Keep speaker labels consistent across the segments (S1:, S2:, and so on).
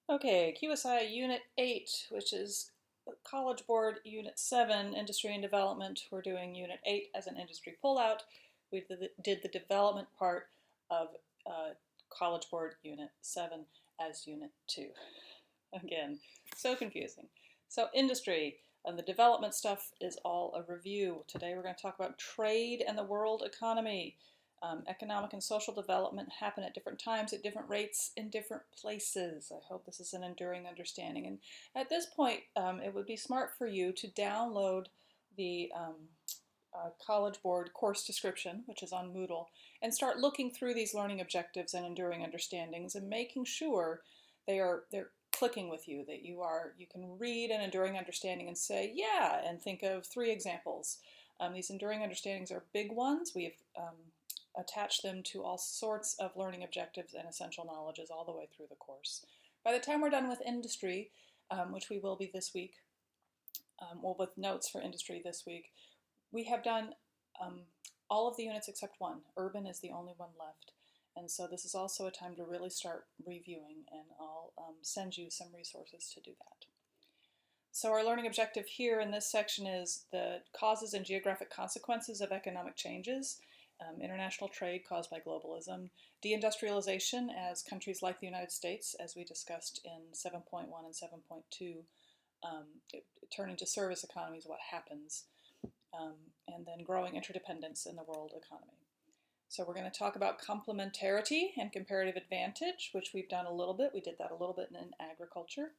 S1: Okay, QSI Unit 8, which is College Board Unit 7, Industry and Development. We're doing Unit 8 as an industry pullout. We did the development part of College Board Unit 7 as Unit 2. Again, so confusing. So industry and the development stuff is all a review. Today we're going to talk about trade and the world economy. Economic and social development happen at different times, at different rates, in different places. I hope this is an enduring understanding. And at this point, it would be smart for you to download the College Board course description, which is on Moodle, and start looking through these learning objectives and enduring understandings and making sure they're clicking with you, that you can read an enduring understanding and say, yeah, and think of 3 examples. These enduring understandings are big ones. We have attach them to all sorts of learning objectives and essential knowledges all the way through the course. By the time we're done with industry, which we will be this week, well, with notes for industry this week, we have done all of the units except one. Urban is the only one left. And so this is also a time to really start reviewing, and I'll send you some resources to do that. So our learning objective here in this section is the causes and geographic consequences of economic changes. International trade caused by globalism, deindustrialization as countries like the United States, as we discussed in 7.1 and 7.2, turn into service economies, what happens, and then growing interdependence in the world economy. So we're going to talk about complementarity and comparative advantage, which we've done a little bit. We did that a little bit in agriculture.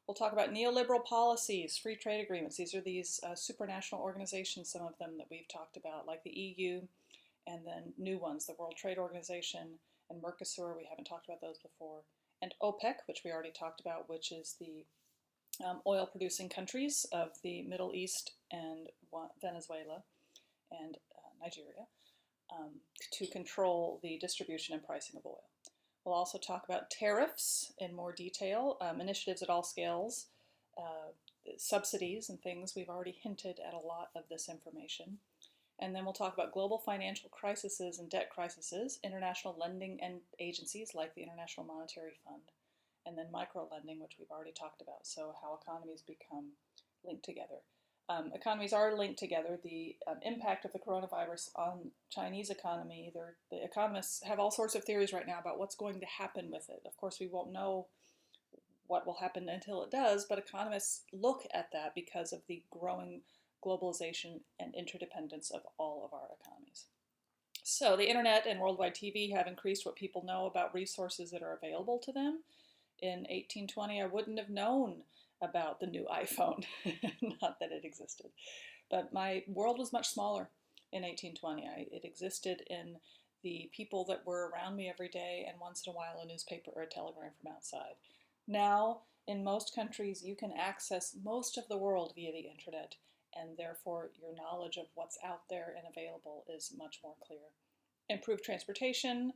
S1: We'll talk about neoliberal policies, free trade agreements. These are these supranational organizations, some of them that we've talked about, like the EU, and then new ones, the World Trade Organization and Mercosur. We haven't talked about those before. And OPEC, which we already talked about, which is the oil-producing countries of the Middle East and Venezuela and Nigeria, to control the distribution and pricing of oil. We'll also talk about tariffs in more detail, initiatives at all scales, subsidies and things. We've already hinted at a lot of this information. And then we'll talk about global financial crises and debt crises, international lending and agencies like the International Monetary Fund, and then micro-lending, which we've already talked about, so how economies become linked together. Economies are linked together. The impact of the coronavirus on Chinese economy, the economists have all sorts of theories right now about what's going to happen with it. Of course, we won't know what will happen until it does, but economists look at that because of the growing globalization and interdependence of all of our economies. So the internet and worldwide TV have increased what people know about resources that are available to them. In 1820, I wouldn't have known about the new iPhone, not that it existed. But my world was much smaller in 1820. It existed in the people that were around me every day, and once in a while a newspaper or a telegram from outside. Now, in most countries, you can access most of the world via the internet, and therefore your knowledge of what's out there and available is much more clear. Improved transportation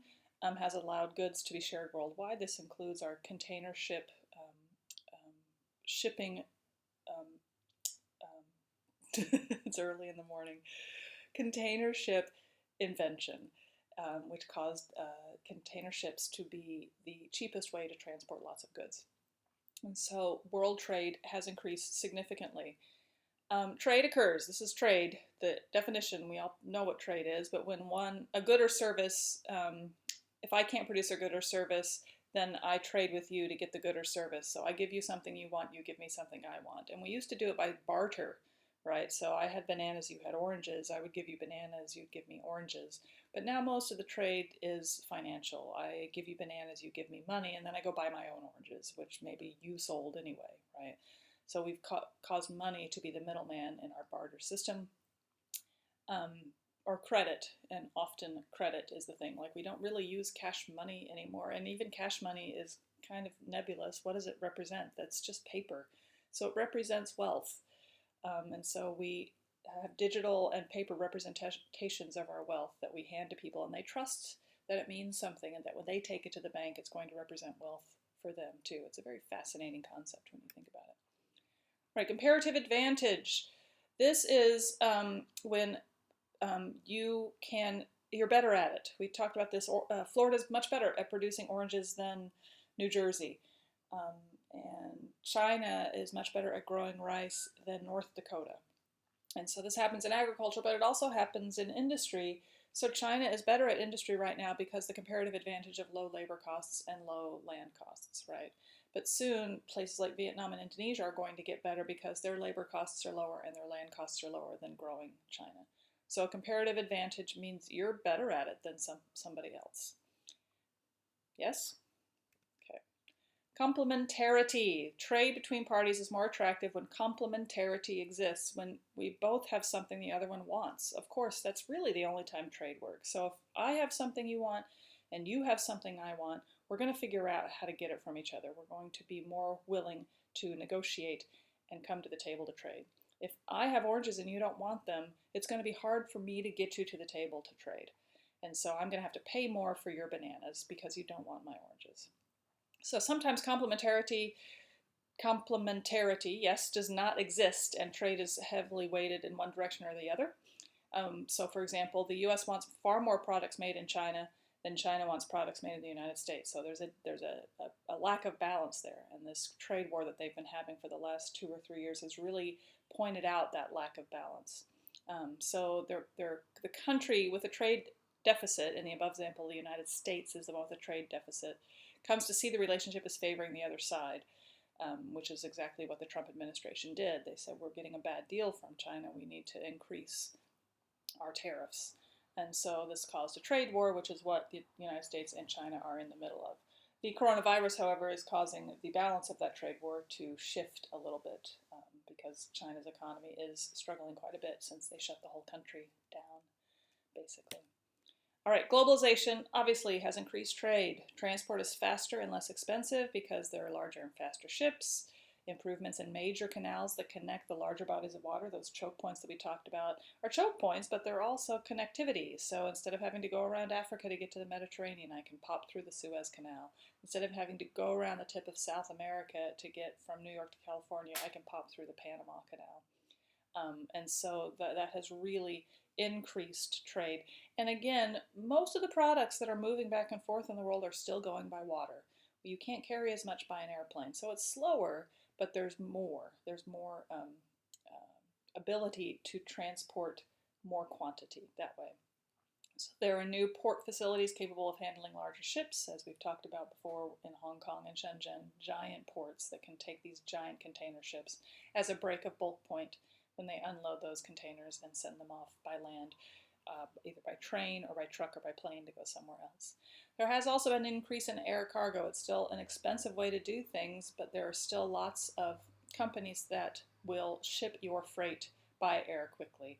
S1: has allowed goods to be shared worldwide. This includes our container ship shipping. It's early in the morning. Container ship invention, which caused container ships to be the cheapest way to transport lots of goods. And so world trade has increased significantly. Trade occurs. This is trade. The definition, we all know what trade is, but when a good or service, if I can't produce a good or service, then I trade with you to get the good or service. So I give you something you want, you give me something I want. And we used to do it by barter, right? So I had bananas, you had oranges. I would give you bananas, you'd give me oranges. But now most of the trade is financial. I give you bananas, you give me money, and then I go buy my own oranges, which maybe you sold anyway, right? So we've caused money to be the middleman in our barter system. Or credit, and often credit is the thing. Like, we don't really use cash money anymore, and even cash money is kind of nebulous. What does it represent? That's just paper. So it represents wealth. And so we have digital and paper representations of our wealth that we hand to people, and they trust that it means something, and that when they take it to the bank, it's going to represent wealth for them too. It's a very fascinating concept when you think about it. Right, comparative advantage. This is when you're better at it. We talked about this. Florida's much better at producing oranges than New Jersey. And China is much better at growing rice than North Dakota. And so this happens in agriculture, but it also happens in industry. So China is better at industry right now because the comparative advantage of low labor costs and low land costs, right? But soon, places like Vietnam and Indonesia are going to get better because their labor costs are lower and their land costs are lower than growing China. So a comparative advantage means you're better at it than somebody else. Yes? Okay. Complementarity. Trade between parties is more attractive when complementarity exists, when we both have something the other one wants. Of course, that's really the only time trade works. So if I have something you want and you have something I want, we're going to figure out how to get it from each other. We're going to be more willing to negotiate and come to the table to trade. If I have oranges and you don't want them, it's going to be hard for me to get you to the table to trade. And so I'm going to have to pay more for your bananas because you don't want my oranges. So sometimes complementarity, yes, does not exist, and trade is heavily weighted in one direction or the other. So for example, the US wants far more products made in China than China wants products made in the United States. So there's a lack of balance there. And this trade war that they've been having for the last 2 or 3 years has really pointed out that lack of balance. So the country with a trade deficit, in the above example, the United States is the one with a trade deficit, comes to see the relationship as favoring the other side, which is exactly what the Trump administration did. They said, we're getting a bad deal from China. We need to increase our tariffs. And so this caused a trade war, which is what the United States and China are in the middle of. The coronavirus, however, is causing the balance of that trade war to shift a little bit because China's economy is struggling quite a bit since they shut the whole country down, basically. All right, globalization obviously has increased trade. Transport is faster and less expensive because there are larger and faster ships. Improvements in major canals that connect the larger bodies of water, those choke points that we talked about, are choke points, but they're also connectivity. So instead of having to go around Africa to get to the Mediterranean, I can pop through the Suez Canal. Instead of having to go around the tip of South America to get from New York to California, I can pop through the Panama Canal. And so that has really increased trade. And again, most of the products that are moving back and forth in the world are still going by water. You can't carry as much by an airplane. So it's slower, but there's more. There's more ability to transport more quantity that way. So there are new port facilities capable of handling larger ships, as we've talked about before in Hong Kong and Shenzhen, giant ports that can take these giant container ships as a break of bulk point when they unload those containers and send them off by land, either by train or by truck or by plane to go somewhere else. There has also been an increase in air cargo. It's still an expensive way to do things, but there are still lots of companies that will ship your freight by air quickly.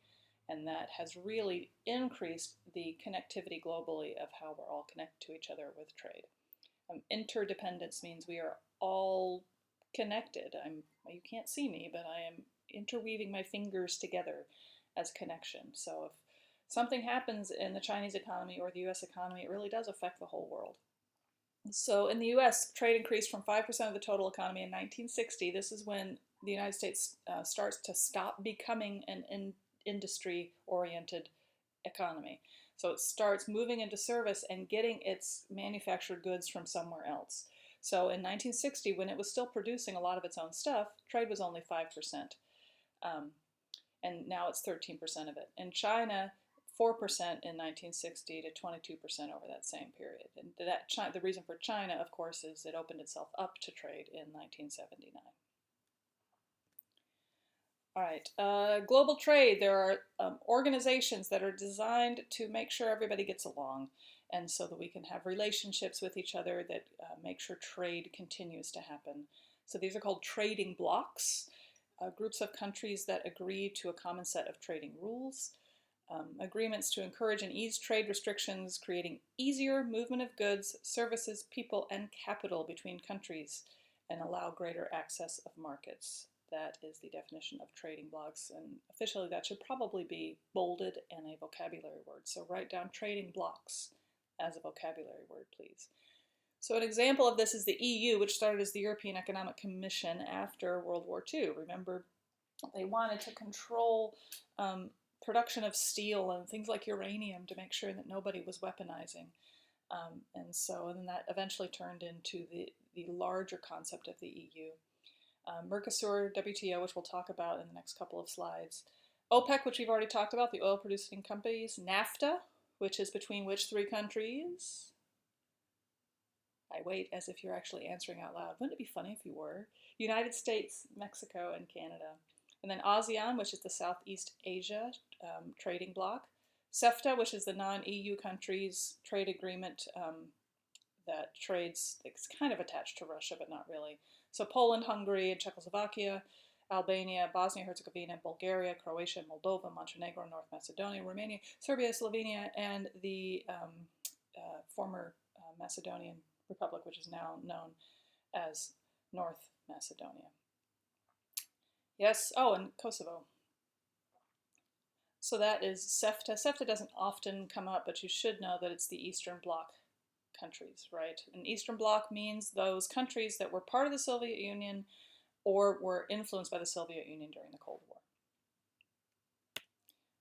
S1: And that has really increased the connectivity globally of how we're all connected to each other with trade. Interdependence means we are all connected. You can't see me, but I am interweaving my fingers together as connection. So if something happens in the Chinese economy or the US economy, it really does affect the whole world. So in the US, trade increased from 5% of the total economy in 1960. This is when the United States starts to stop becoming an industry-oriented economy. So it starts moving into service and getting its manufactured goods from somewhere else. So in 1960, when it was still producing a lot of its own stuff, trade was only 5%. And now it's 13% of it. In China, 4% in 1960 to 22% over that same period. And the reason for China, of course, is it opened itself up to trade in 1979. All right, global trade. There are organizations that are designed to make sure everybody gets along, and so that we can have relationships with each other that make sure trade continues to happen. So these are called trading blocs, groups of countries that agree to a common set of trading rules, agreements to encourage and ease trade restrictions, creating easier movement of goods, services, people, and capital between countries, and allow greater access of markets. That is the definition of trading blocs, and officially that should probably be bolded and a vocabulary word. So write down trading blocs as a vocabulary word, please. So an example of this is the EU, which started as the European Economic Commission after World War II. Remember, they wanted to control production of steel and things like uranium to make sure that nobody was weaponizing. And then that eventually turned into the larger concept of the EU. Mercosur, WTO, which we'll talk about in the next couple of slides. OPEC, which we've already talked about, the oil producing companies. NAFTA, which is between which three countries? I wait as if you're actually answering out loud. Wouldn't it be funny if you were? United States, Mexico, and Canada. And then ASEAN, which is the Southeast Asia trading bloc. CEFTA, which is the non-EU countries trade agreement that trades, it's kind of attached to Russia, but not really. So Poland, Hungary, and Czechoslovakia, Albania, Bosnia-Herzegovina, Bulgaria, Croatia, Moldova, Montenegro, North Macedonia, Romania, Serbia, Slovenia, and the former Macedonian Republic, which is now known as North Macedonia. Yes, oh, and Kosovo. So that is CEFTA. CEFTA doesn't often come up, but you should know that it's the Eastern Bloc countries, right? And Eastern Bloc means those countries that were part of the Soviet Union or were influenced by the Soviet Union during the Cold War.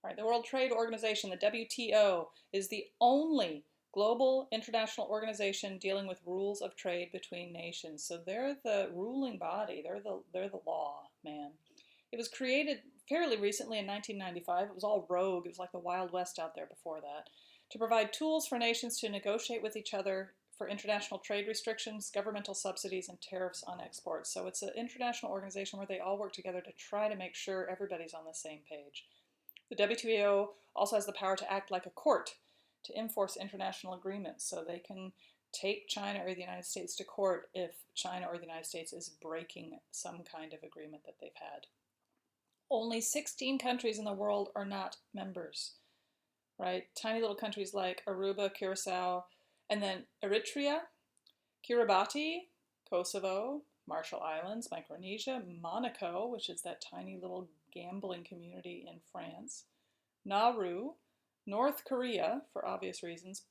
S1: All right, the World Trade Organization, the WTO, is the only global international organization dealing with rules of trade between nations. So they're the ruling body. They're the law, man. It was created fairly recently in 1995. It was all rogue. It was like the Wild West out there before that. To provide tools for nations to negotiate with each other for international trade restrictions, governmental subsidies, and tariffs on exports. So it's an international organization where they all work together to try to make sure everybody's on the same page. The WTO also has the power to act like a court to enforce international agreements, so they can take China or the United States to court if China or the United States is breaking some kind of agreement that they've had. Only 16 countries in the world are not members, right? Tiny little countries like Aruba, Curacao, and then Eritrea, Kiribati, Kosovo, Marshall Islands, Micronesia, Monaco, which is that tiny little gambling community in France, Nauru, North Korea, for obvious reasons,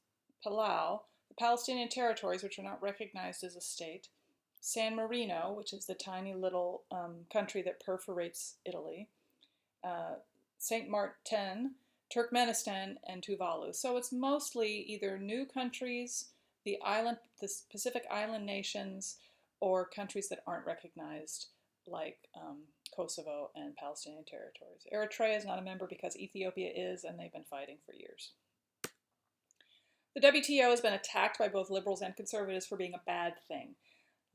S1: Palau, the Palestinian territories, which are not recognized as a state, San Marino, which is the tiny little country that perforates Italy, Saint Martin, Turkmenistan, and Tuvalu. So it's mostly either new countries, the Pacific Island nations, or countries that aren't recognized, like Kosovo and Palestinian territories. Eritrea is not a member because Ethiopia is, and they've been fighting for years. The WTO has been attacked by both liberals and conservatives for being a bad thing.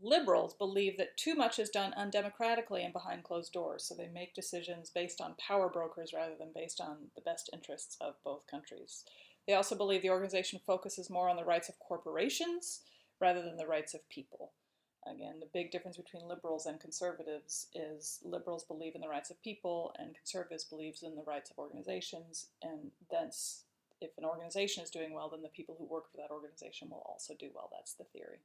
S1: Liberals believe that too much is done undemocratically and behind closed doors, so they make decisions based on power brokers rather than based on the best interests of both countries. They also believe the organization focuses more on the rights of corporations rather than the rights of people. Again, the big difference between liberals and conservatives is liberals believe in the rights of people and conservatives believe in the rights of organizations, and thence, if an organization is doing well, then the people who work for that organization will also do well. That's the theory.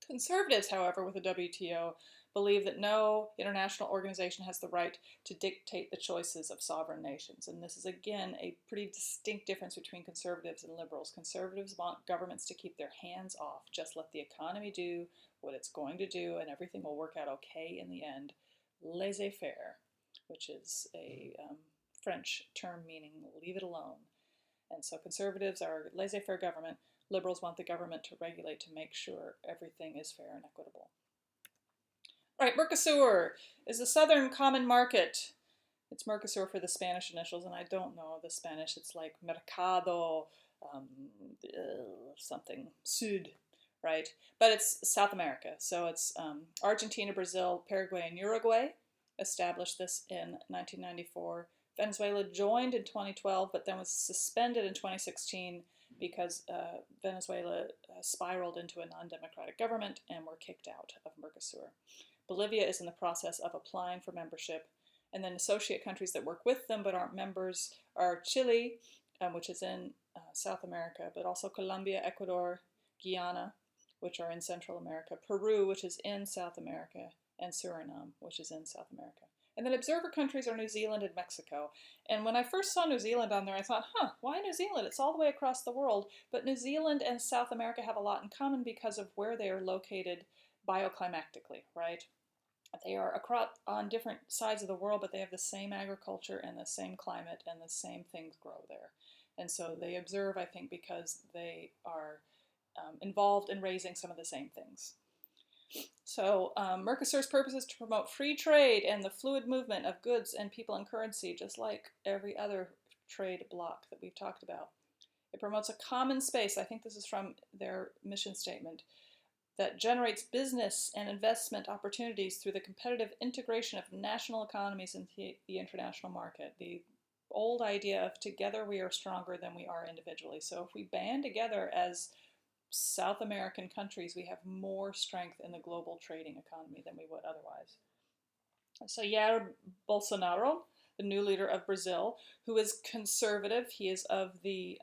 S1: Conservatives, however, with the WTO, believe that no international organization has the right to dictate the choices of sovereign nations. And this is, again, a pretty distinct difference between conservatives and liberals. Conservatives want governments to keep their hands off, just let the economy do what it's going to do, and everything will work out okay in the end. Laissez-faire, which is a French term meaning leave it alone. And so conservatives are laissez-faire government. Liberals want the government to regulate to make sure everything is fair and equitable. All right, Mercosur is the Southern Common Market. It's Mercosur for the Spanish initials, and I don't know the Spanish. It's like Mercado something, Sud, right? But it's South America. So it's Argentina, Brazil, Paraguay, and Uruguay established this in 1994. Venezuela joined in 2012, but then was suspended in 2016 because Venezuela spiraled into a non-democratic government and were kicked out of Mercosur. Bolivia is in the process of applying for membership, and then associate countries that work with them but aren't members are Chile, which is in South America, but also Colombia, Ecuador, Guyana, which are in Central America, Peru, which is in South America, and Suriname, which is in South America. And then observer countries are New Zealand and Mexico. And when I first saw New Zealand on there, I thought, why New Zealand? It's all the way across the world. But New Zealand and South America have a lot in common because of where they are located bioclimatically, right? They are across on different sides of the world, but they have the same agriculture and the same climate and the same things grow there. And so they observe, I think, because they are involved in raising some of the same things. So Mercosur's purpose is to promote free trade and the fluid movement of goods and people and currency, just like every other trade bloc that we've talked about. It promotes a common space, I think this is from their mission statement, that generates business and investment opportunities through the competitive integration of national economies into the international market. The old idea of together we are stronger than we are individually. So if we band together as South American countries, we have more strength in the global trading economy than we would otherwise. So Jair Bolsonaro, the new leader of Brazil, who is conservative, he is of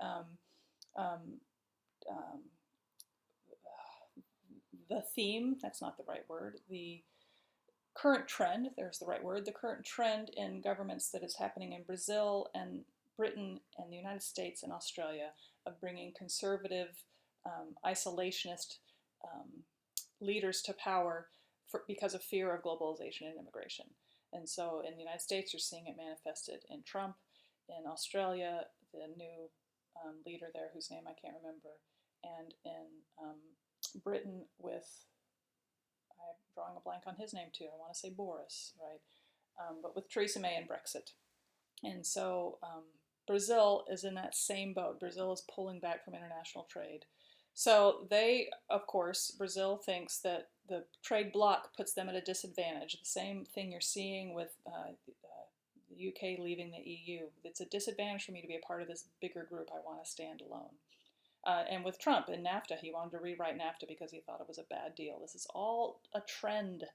S1: um, um, the theme, that's not the right word, the current trend, there's the right word, the current trend in governments that is happening in Brazil and Britain and the United States and Australia of bringing conservative, isolationist leaders to power because of fear of globalization and immigration. And so in the United States, you're seeing it manifested in Trump. In Australia, the new leader there, whose name I can't remember, and in Britain with, I'm drawing a blank on his name too, I want to say Boris, right? But with Theresa May and Brexit. And so Brazil is in that same boat. Brazil is pulling back from international trade. So they, of course, Brazil thinks that the trade bloc puts them at a disadvantage. The same thing you're seeing with the UK leaving the EU. It's a disadvantage for me to be a part of this bigger group. I want to stand alone. And with Trump in NAFTA, he wanted to rewrite NAFTA because he thought it was a bad deal. This is all a trend,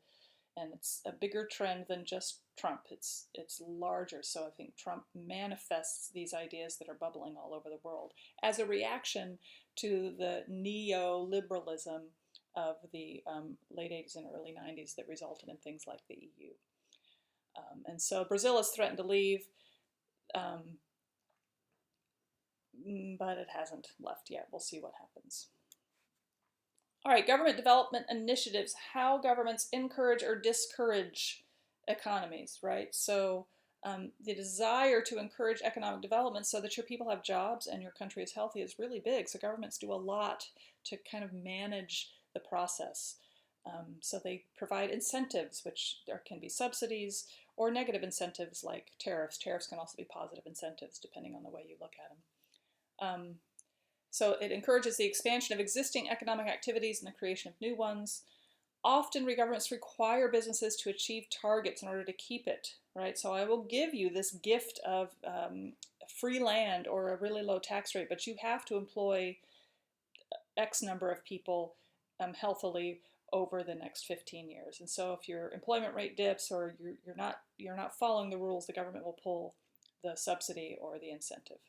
S1: and it's a bigger trend than just Trump. It's larger. So I think Trump manifests these ideas that are bubbling all over the world as a reaction to the neoliberalism of the late 80s and early 90s that resulted in things like the EU. And so Brazil has threatened to leave. But it hasn't left yet. We'll see what happens. All right, government development initiatives, how governments encourage or discourage economies, right? So the desire to encourage economic development so that your people have jobs and your country is healthy is really big. So governments do a lot to kind of manage the process. So they provide incentives, which there can be subsidies or negative incentives like tariffs. Tariffs can also be positive incentives depending on the way you look at them. So it encourages the expansion of existing economic activities and the creation of new ones. Often governments require businesses to achieve targets in order to keep it, right? So I will give you this gift of free land or a really low tax rate, but you have to employ X number of people healthily over the next 15 years. And so if your employment rate dips or you're not following the rules, the government will pull the subsidy or the incentive.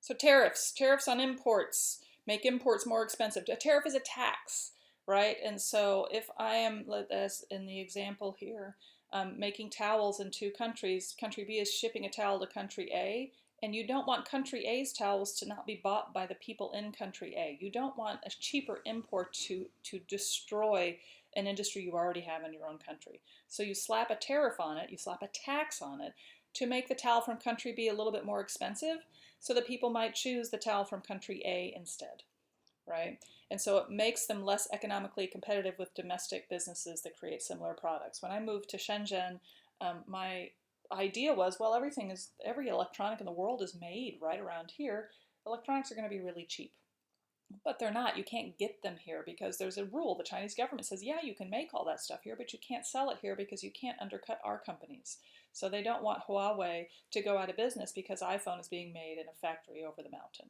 S1: So tariffs on imports make imports more expensive. A tariff is a tax, right? And so if I am, as in the example here, making towels in two countries, country B is shipping a towel to country A, and you don't want country A's towels to not be bought by the people in country A. You don't want a cheaper import to destroy an industry you already have in your own country. So you slap a tariff on it, you slap a tax on it to make the towel from country B a little bit more expensive, so that people might choose the towel from country A instead, right? And so it makes them less economically competitive with domestic businesses that create similar products. When I moved to Shenzhen, my idea was, well, every electronic in the world is made right around here. Electronics are going to be really cheap. But they're not. You can't get them here because there's a rule. The Chinese government says, yeah, you can make all that stuff here, but you can't sell it here because you can't undercut our companies. So they don't want Huawei to go out of business because iPhone is being made in a factory over the mountain.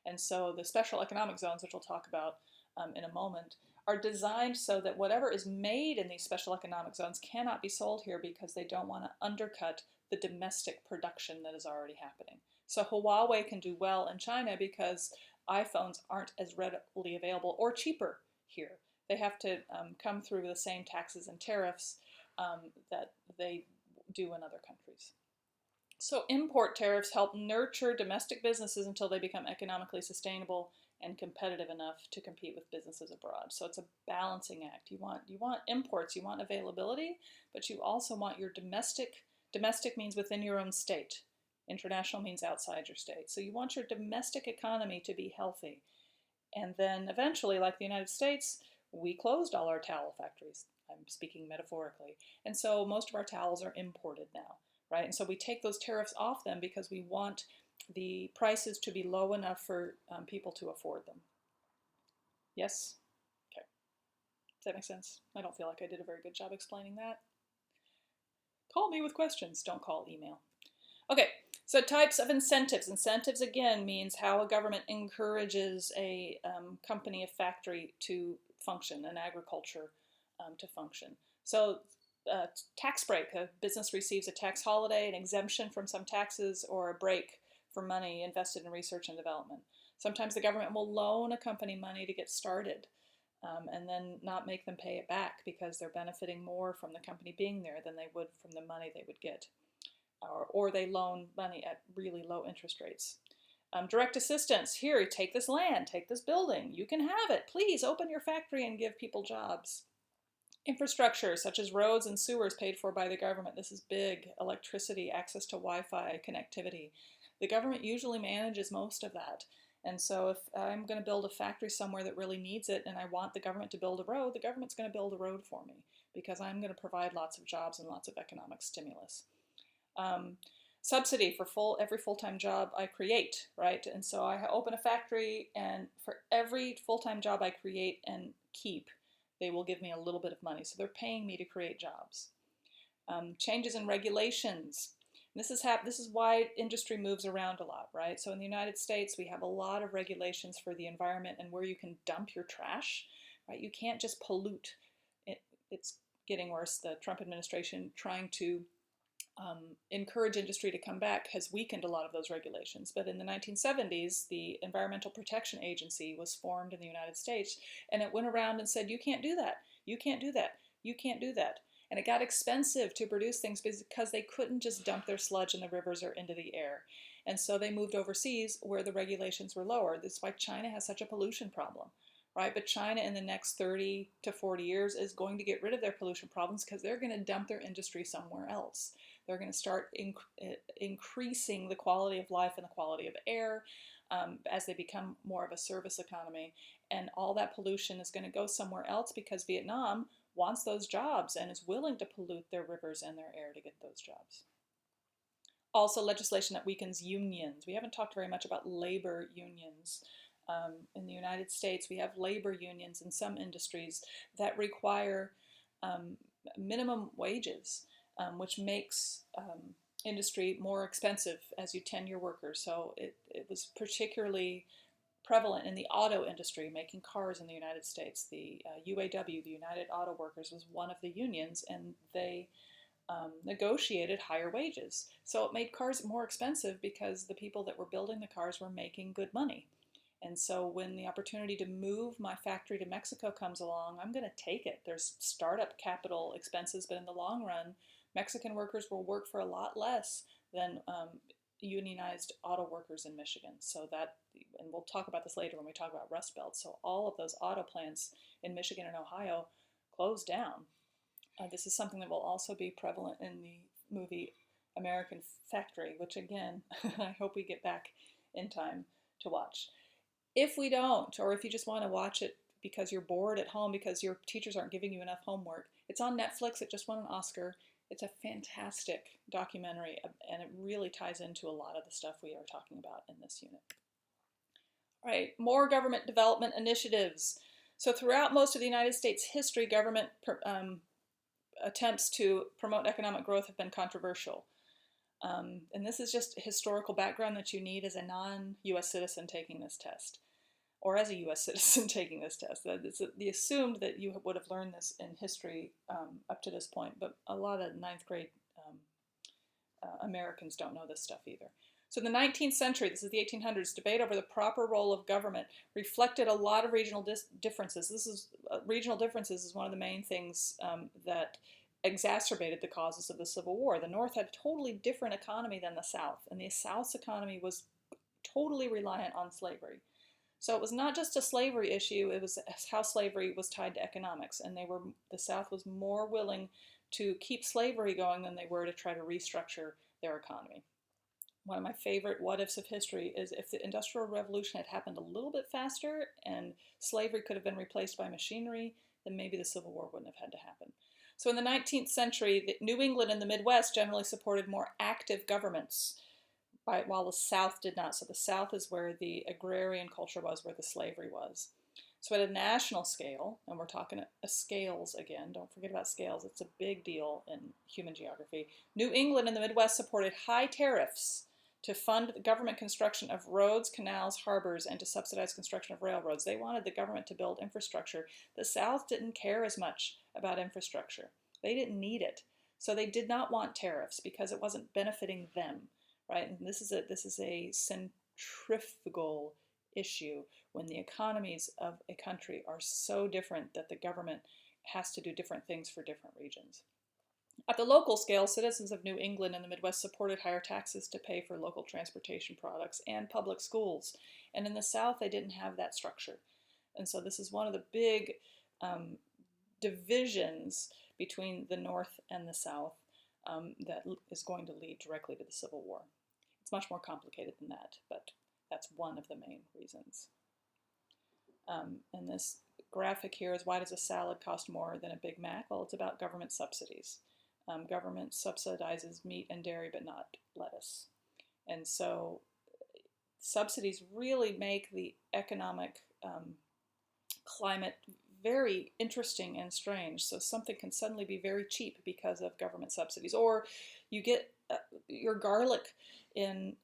S1: And so the special economic zones, which we'll talk about in a moment, are designed so that whatever is made in these special economic zones cannot be sold here because they don't want to undercut the domestic production that is already happening. So Huawei can do well in China because iPhones aren't as readily available or cheaper here. They have to come through the same taxes and tariffs that they do in other countries. So import tariffs help nurture domestic businesses until they become economically sustainable and competitive enough to compete with businesses abroad. So it's a balancing act. You want imports, you want availability, but you also want your domestic means within your own state. International means outside your state. So you want your domestic economy to be healthy. And then eventually, like the United States, we closed all our towel factories. I'm speaking metaphorically. And so most of our towels are imported now, right? And so we take those tariffs off them because we want the prices to be low enough for people to afford them. Yes? Okay. Does that make sense? I don't feel like I did a very good job explaining that. Call me with questions. Don't call, email. Okay, so types of incentives. Incentives, again, means how a government encourages a company, a factory to function, an agriculture to function. So tax break, a business receives a tax holiday, an exemption from some taxes, or a break for money invested in research and development. Sometimes the government will loan a company money to get started and then not make them pay it back because they're benefiting more from the company being there than they would from the money they would get. Or they loan money at really low interest rates. Direct assistance, here, take this land, take this building, you can have it, please open your factory and give people jobs. Infrastructure, such as roads and sewers paid for by the government. This is big. Electricity, access to Wi-Fi, connectivity. The government usually manages most of that. And so if I'm going to build a factory somewhere that really needs it and I want the government to build a road, the government's going to build a road for me because I'm going to provide lots of jobs and lots of economic stimulus. Subsidy for every full-time job I create, right? And so I open a factory, and for every full-time job I create and keep, they will give me a little bit of money. So they're paying me to create jobs. Changes in regulations. This is why industry moves around a lot, right? So in the United States, we have a lot of regulations for the environment and where you can dump your trash, right? You can't just pollute. It's getting worse. The Trump administration trying to encourage industry to come back has weakened a lot of those regulations. But in the 1970s, the Environmental Protection Agency was formed in the United States, and it went around and said, you can't do that, you can't do that, you can't do that. And it got expensive to produce things because they couldn't just dump their sludge in the rivers or into the air. And so they moved overseas where the regulations were lower. That's why China has such a pollution problem, right? But China in the next 30 to 40 years is going to get rid of their pollution problems because they're going to dump their industry somewhere else. They're going to start increasing the quality of life and the quality of air as they become more of a service economy. And all that pollution is going to go somewhere else because Vietnam wants those jobs and is willing to pollute their rivers and their air to get those jobs. Also, legislation that weakens unions. We haven't talked very much about labor unions. In the United States, we have labor unions in some industries that require minimum wages. Which makes industry more expensive as you tenure workers. So it was particularly prevalent in the auto industry, making cars in the United States. The UAW, the United Auto Workers, was one of the unions, and they negotiated higher wages. So it made cars more expensive because the people that were building the cars were making good money. And so when the opportunity to move my factory to Mexico comes along, I'm going to take it. There's startup capital expenses, but in the long run, Mexican workers will work for a lot less than unionized auto workers in Michigan. So that, and we'll talk about this later when we talk about Rust Belt. So all of those auto plants in Michigan and Ohio closed down. This is something that will also be prevalent in the movie American Factory, which again, I hope we get back in time to watch. If we don't, or if you just want to watch it because you're bored at home because your teachers aren't giving you enough homework, it's on Netflix. It just won an Oscar. It's a fantastic documentary, and it really ties into a lot of the stuff we are talking about in this unit. All right, more government development initiatives. So throughout most of the United States history, government attempts to promote economic growth have been controversial. And this is just historical background that you need as a non-U.S. citizen taking this test, or as a U.S. citizen taking this test. It's the assumed that you would have learned this in history up to this point, but a lot of ninth grade Americans don't know this stuff either. So in the 19th century, this is the 1800s, debate over the proper role of government reflected a lot of regional differences. Regional differences is one of the main things that exacerbated the causes of the Civil War. The North had a totally different economy than the South, and the South's economy was totally reliant on slavery. So it was not just a slavery issue, it was how slavery was tied to economics, and the South was more willing to keep slavery going than they were to try to restructure their economy. one of my favorite what ifs of history is if the Industrial Revolution had happened a little bit faster and slavery could have been replaced by machinery, then maybe the Civil War wouldn't have had to happen. So in the 19th century, New England and the Midwest generally supported more active governments, while the South did not. So the South is where the agrarian culture was, where the slavery was. So at a national scale, and we're talking scales again, don't forget about scales, it's a big deal in human geography. New England and the Midwest supported high tariffs to fund the government construction of roads, canals, harbors, and to subsidize construction of railroads. They wanted the government to build infrastructure. The South didn't care as much about infrastructure. They didn't need it. So they did not want tariffs because it wasn't benefiting them, right? And this is a centrifugal issue when the economies of a country are so different that the government has to do different things for different regions. At the local scale, citizens of New England and the Midwest supported higher taxes to pay for local transportation products and public schools. And in the South, they didn't have that structure. And so this is one of the big divisions between the North and the South that is going to lead directly to the Civil War. It's much more complicated than that, but that's one of the main reasons. And this graphic here is, why does a salad cost more than a Big Mac? Well, it's about government subsidies. Government subsidizes meat and dairy, but not lettuce. And so subsidies really make the economic climate very interesting and strange. So something can suddenly be very cheap because of government subsidies. Or you get your garlic in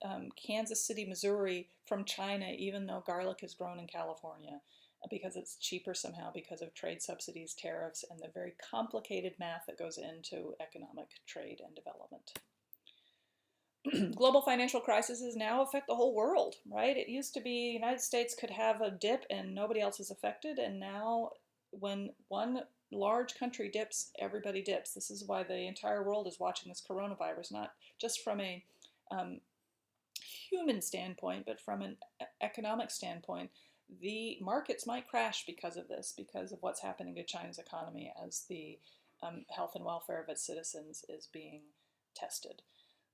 S1: Kansas City, Missouri from China, even though garlic is grown in California, because it's cheaper somehow because of trade subsidies, tariffs, and the very complicated math that goes into economic trade and development. Global financial crises now affect the whole world, right? It used to be the United States could have a dip and nobody else is affected, and now when one large country dips, everybody dips. This is why the entire world is watching this coronavirus, not just from a human standpoint, but from an economic standpoint. The markets might crash because of this, because of what's happening to China's economy as the health and welfare of its citizens is being tested.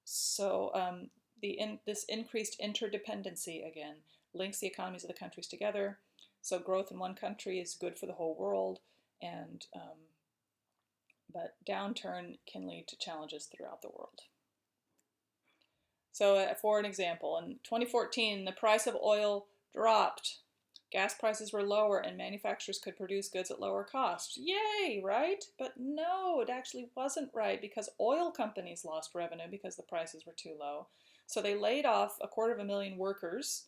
S1: So this increased interdependency, again, links the economies of the countries together. So growth in one country is good for the whole world, and but downturn can lead to challenges throughout the world. So for an example, in 2014, the price of oil dropped. Gas prices were lower and manufacturers could produce goods at lower cost. Yay, right? But no, it actually wasn't right, because oil companies lost revenue because the prices were too low. So they laid off 250,000 workers.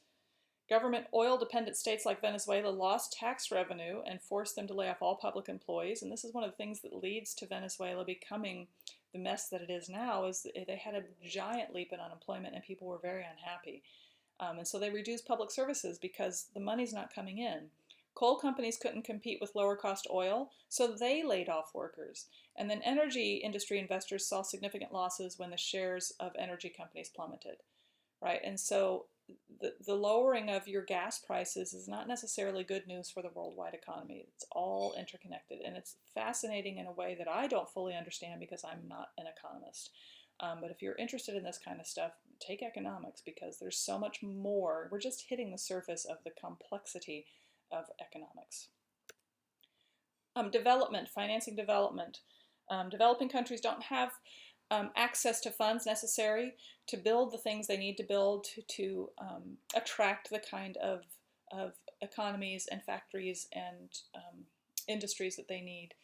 S1: Government oil-dependent states like Venezuela lost tax revenue and forced them to lay off all public employees. And this is one of the things that leads to Venezuela becoming the mess that it is now, is they had a giant leap in unemployment and people were very unhappy. And so they reduced public services because the money's not coming in. Coal companies couldn't compete with lower cost oil, so they laid off workers. And then energy industry investors saw significant losses when the shares of energy companies plummeted, right? And so the lowering of your gas prices is not necessarily good news for the worldwide economy. It's all interconnected, and it's fascinating in a way that I don't fully understand because I'm not an economist. But if you're interested in this kind of stuff, take economics, because there's so much more. We're just hitting the surface of the complexity of economics. Development, financing development. Developing countries don't have access to funds necessary to build the things they need to build to attract the kind of economies and factories and industries that they need.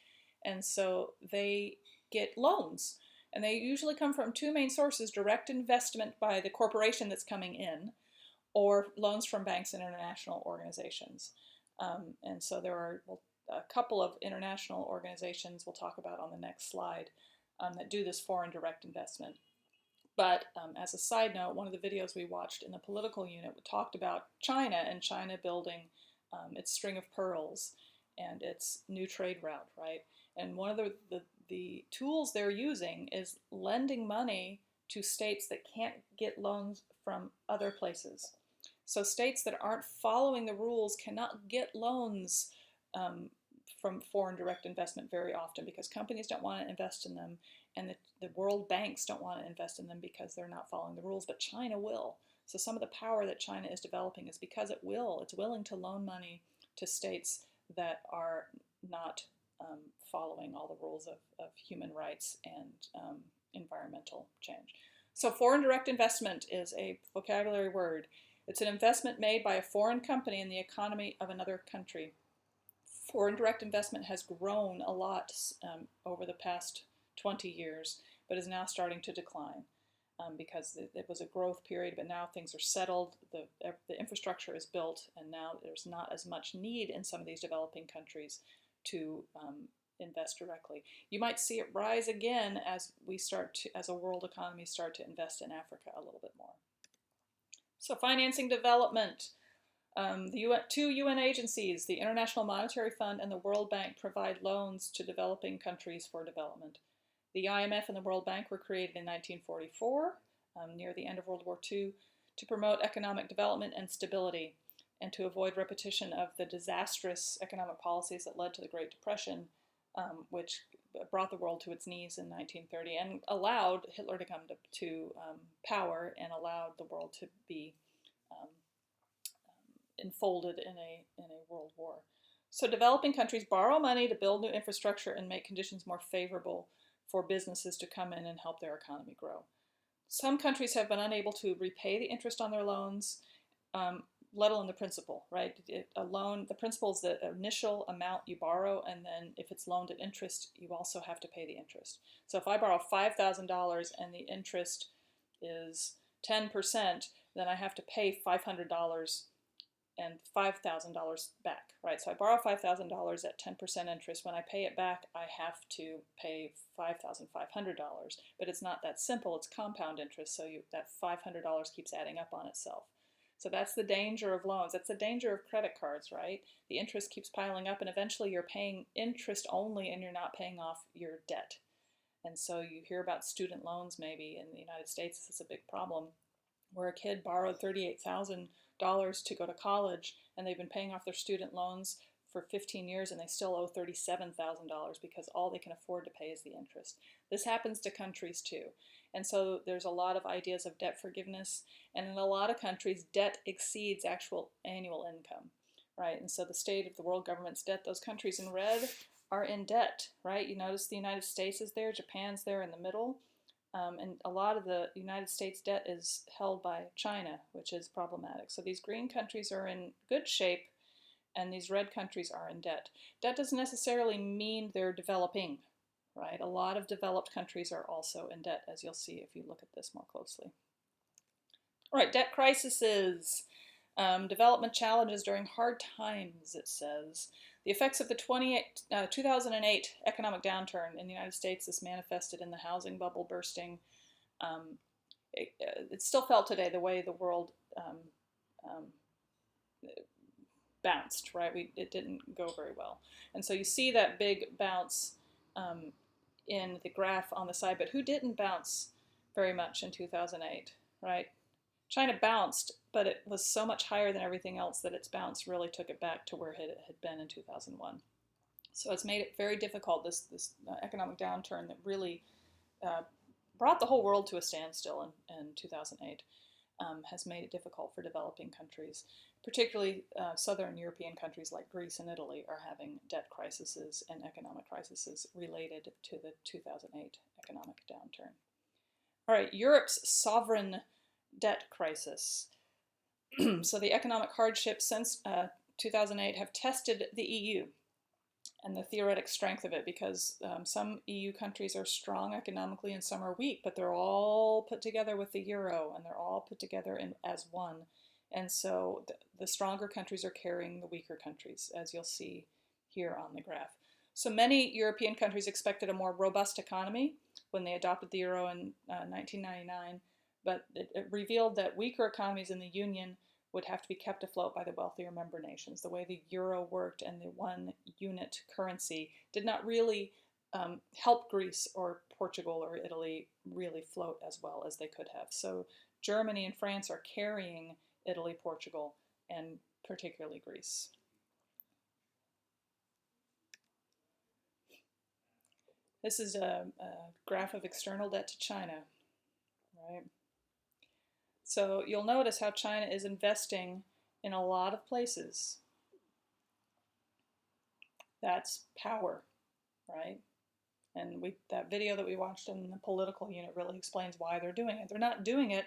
S1: And so they get loans. And they usually come from two main sources: direct investment by the corporation that's coming in, or loans from banks and international organizations. And so there are a couple of international organizations we'll talk about on the next slide that do this foreign direct investment. But as a side note, one of the videos we watched in the political unit talked about China and China building its string of pearls and its new trade route, right? And one of the tools they're using is lending money to states that can't get loans from other places. So states that aren't following the rules cannot get loans from foreign direct investment very often because companies don't want to invest in them, and the world banks don't want to invest in them because they're not following the rules, but China will. So some of the power that China is developing is because it's willing to loan money to states that are not following all the rules of human rights and environmental change. So foreign direct investment is a vocabulary word. It's an investment made by a foreign company in the economy of another country. Foreign direct investment has grown a lot over the past 20 years, but is now starting to decline because it was a growth period, but now things are settled, the infrastructure is built, and now there's not as much need in some of these developing countries to invest directly. You might see it rise again as a world economy start to invest in Africa a little bit more. So financing development. Two UN agencies, the International Monetary Fund and the World Bank, provide loans to developing countries for development. The IMF and the World Bank were created in 1944, near the end of World War II, to promote economic development and stability, and to avoid repetition of the disastrous economic policies that led to the Great Depression, which brought the world to its knees in 1930 and allowed Hitler to come to power and allowed the world to be enfolded in a world war. So developing countries borrow money to build new infrastructure and make conditions more favorable for businesses to come in and help their economy grow. Some countries have been unable to repay the interest on their loans, let alone the principal, right? A loan, the principal is the initial amount you borrow, and then if it's loaned at interest, you also have to pay the interest. So if I borrow $5,000 and the interest is 10%, then I have to pay $500 and $5,000 back, right? So I borrow $5,000 at 10% interest. When I pay it back, I have to pay $5,500. But it's not that simple. It's compound interest, so that $500 keeps adding up on itself. So that's the danger of loans. That's the danger of credit cards, right? The interest keeps piling up, and eventually you're paying interest only, and you're not paying off your debt. And so you hear about student loans maybe in the United States. This is a big problem, where a kid borrowed $38,000 to go to college, and they've been paying off their student loans for 15 years, and they still owe $37,000 because all they can afford to pay is the interest. This happens to countries too. And so there's a lot of ideas of debt forgiveness, and in a lot of countries, debt exceeds actual annual income, right? And so the state of the world government's debt, those countries in red are in debt, right? You notice the United States is there, Japan's there in the middle. And a lot of the United States debt is held by China, which is problematic. So these green countries are in good shape, and these red countries are in debt. Debt doesn't necessarily mean they're developing, right? A lot of developed countries are also in debt, as you'll see if you look at this more closely. All right, debt crises, development challenges during hard times, it says. The effects of the 2008 economic downturn in the United States is manifested in the housing bubble bursting. It's still felt today the way the world bounced, right? It didn't go very well. And so you see that big bounce in the graph on the side, but who didn't bounce very much in 2008, right? China bounced, but it was so much higher than everything else that its bounce really took it back to where it had been in 2001. So it's made it very difficult, this economic downturn that really brought the whole world to a standstill in 2008, has made it difficult for developing countries. Particularly southern European countries like Greece and Italy are having debt crises and economic crises related to the 2008 economic downturn. All right, Europe's sovereign debt crisis. So the economic hardships since 2008 have tested the EU and the theoretic strength of it, because some EU countries are strong economically and some are weak, but they're all put together with the euro and they're all put together as one. And so the stronger countries are carrying the weaker countries, as you'll see here on the graph. So many European countries expected a more robust economy when they adopted the euro in 1999, but it revealed that weaker economies in the Union would have to be kept afloat by the wealthier member nations. The way the euro worked and the one unit currency did not really help Greece or Portugal or Italy really float as well as they could have. So Germany and France are carrying Italy, Portugal, and particularly Greece. This is a graph of external debt to China, right? So you'll notice how China is investing in a lot of places. That's power, right? And that video that we watched in the political unit really explains why they're doing it. They're not doing it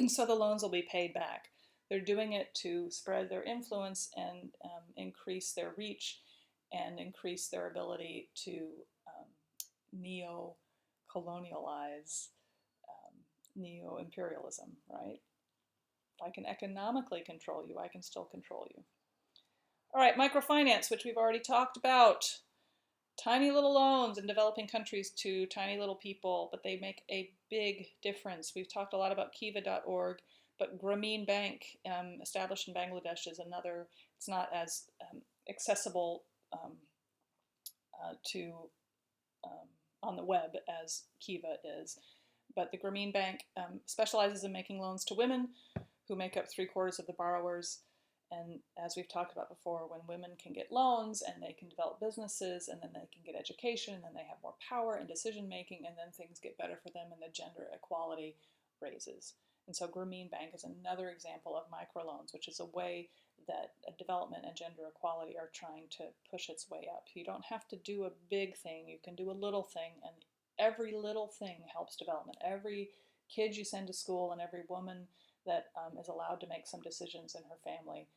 S1: so the loans will be paid back. They're doing it to spread their influence and increase their reach and increase their ability to neo-colonialize, neo-imperialism, right? If I can economically control you, I can still control you. All right, microfinance, which we've already talked about. Tiny little loans in developing countries to tiny little people, but they make a big difference. We've talked a lot about Kiva.org, but Grameen Bank, established in Bangladesh, is another. It's not as accessible to on the web as Kiva is, but the Grameen Bank specializes in making loans to women who make up 3/4 of the borrowers. And as we've talked about before, when women can get loans and they can develop businesses and then they can get education and then they have more power and decision making and then things get better for them and the gender equality raises. And so Grameen Bank is another example of microloans, which is a way that development and gender equality are trying to push its way up. You don't have to do a big thing, you can do a little thing, and every little thing helps development. Every kid you send to school and every woman that is allowed to make some decisions in her family,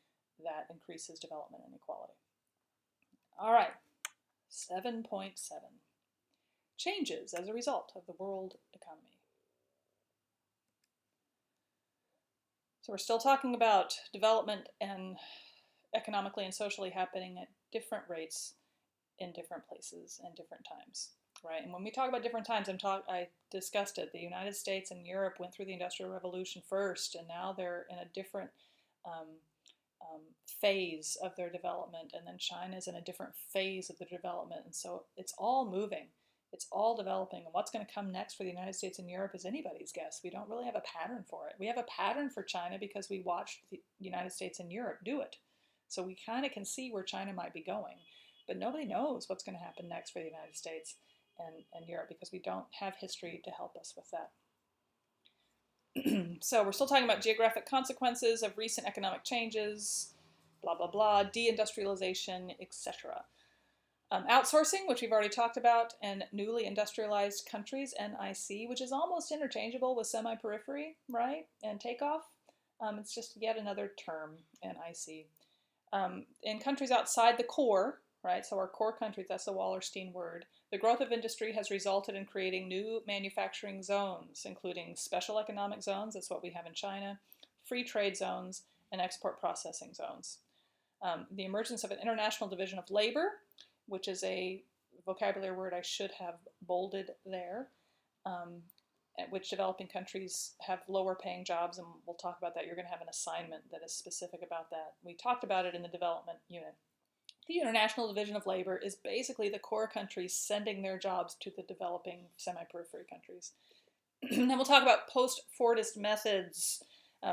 S1: that increases development and equality. All right, 7.7. Changes as a result of the world economy. So we're still talking about development and economically and socially happening at different rates in different places and different times. Right, and when we talk about different times, I discussed it. The United States and Europe went through the Industrial Revolution first, and now they're in a different phase of their development, and then China's in a different phase of the development, and so it's all moving, it's all developing, and what's going to come next for the United States and Europe is anybody's guess. We don't really have a pattern for it. We have a pattern for China because we watched the United States and Europe do it, so we kind of can see where China might be going, but nobody knows what's going to happen next for the United States and Europe because we don't have history to help us with that. So we're still talking about geographic consequences of recent economic changes, blah, blah, blah, deindustrialization, etc. Outsourcing, which we've already talked about, and newly industrialized countries, NIC, which is almost interchangeable with semi-periphery, right, and takeoff. It's just yet another term, NIC. In countries outside the core, right, so our core countries, that's the Wallerstein word, the growth of industry has resulted in creating new manufacturing zones, including special economic zones, that's what we have in China, free trade zones, and export processing zones. The emergence of an international division of labor, which is a vocabulary word I should have bolded there, at which developing countries have lower paying jobs, and we'll talk about that. You're going to have an assignment that is specific about that. We talked about it in the development unit. The International Division of Labor is basically the core countries sending their jobs to the developing semi-periphery countries. Then we'll talk about post-Fordist methods.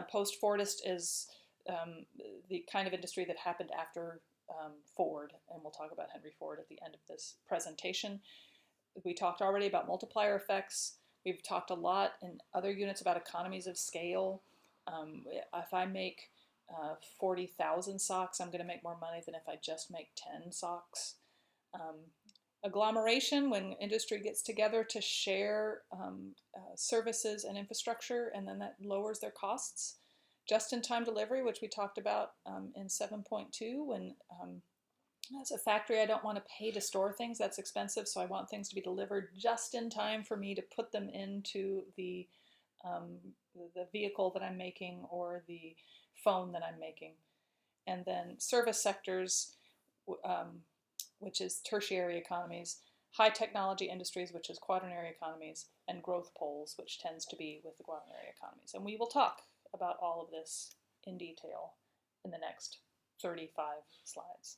S1: Post-Fordist is the kind of industry that happened after Ford, and we'll talk about Henry Ford at the end of this presentation. We talked already about multiplier effects. We've talked a lot in other units about economies of scale. If I make 40,000 socks, I'm going to make more money than if I just make 10 socks. Agglomeration, when industry gets together to share services and infrastructure, and then that lowers their costs. Just-in-time delivery, which we talked about in 7.2, when as a factory I don't want to pay to store things, that's expensive, so I want things to be delivered just in time for me to put them into the vehicle that I'm making or the phone that I'm making. And then service sectors, which is tertiary economies, high technology industries, which is quaternary economies, and growth poles, which tends to be with the quaternary economies. And we will talk about all of this in detail in the next 35 slides.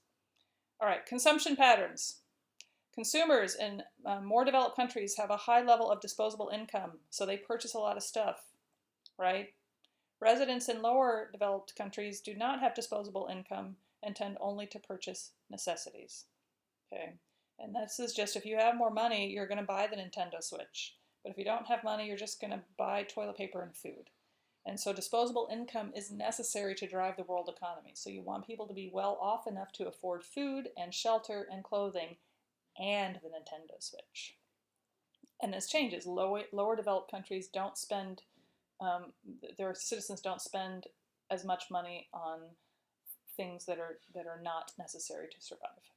S1: All right, consumption patterns. Consumers in more developed countries have a high level of disposable income, so they purchase a lot of stuff, right? Residents in lower developed countries do not have disposable income and tend only to purchase necessities, okay? And this is just, if you have more money, you're going to buy the Nintendo Switch. But if you don't have money, you're just going to buy toilet paper and food. And so disposable income is necessary to drive the world economy. So you want people to be well off enough to afford food and shelter and clothing and the Nintendo Switch. And this changes. Lower developed countries don't spend, their citizens don't spend as much money on things that are not necessary to survive.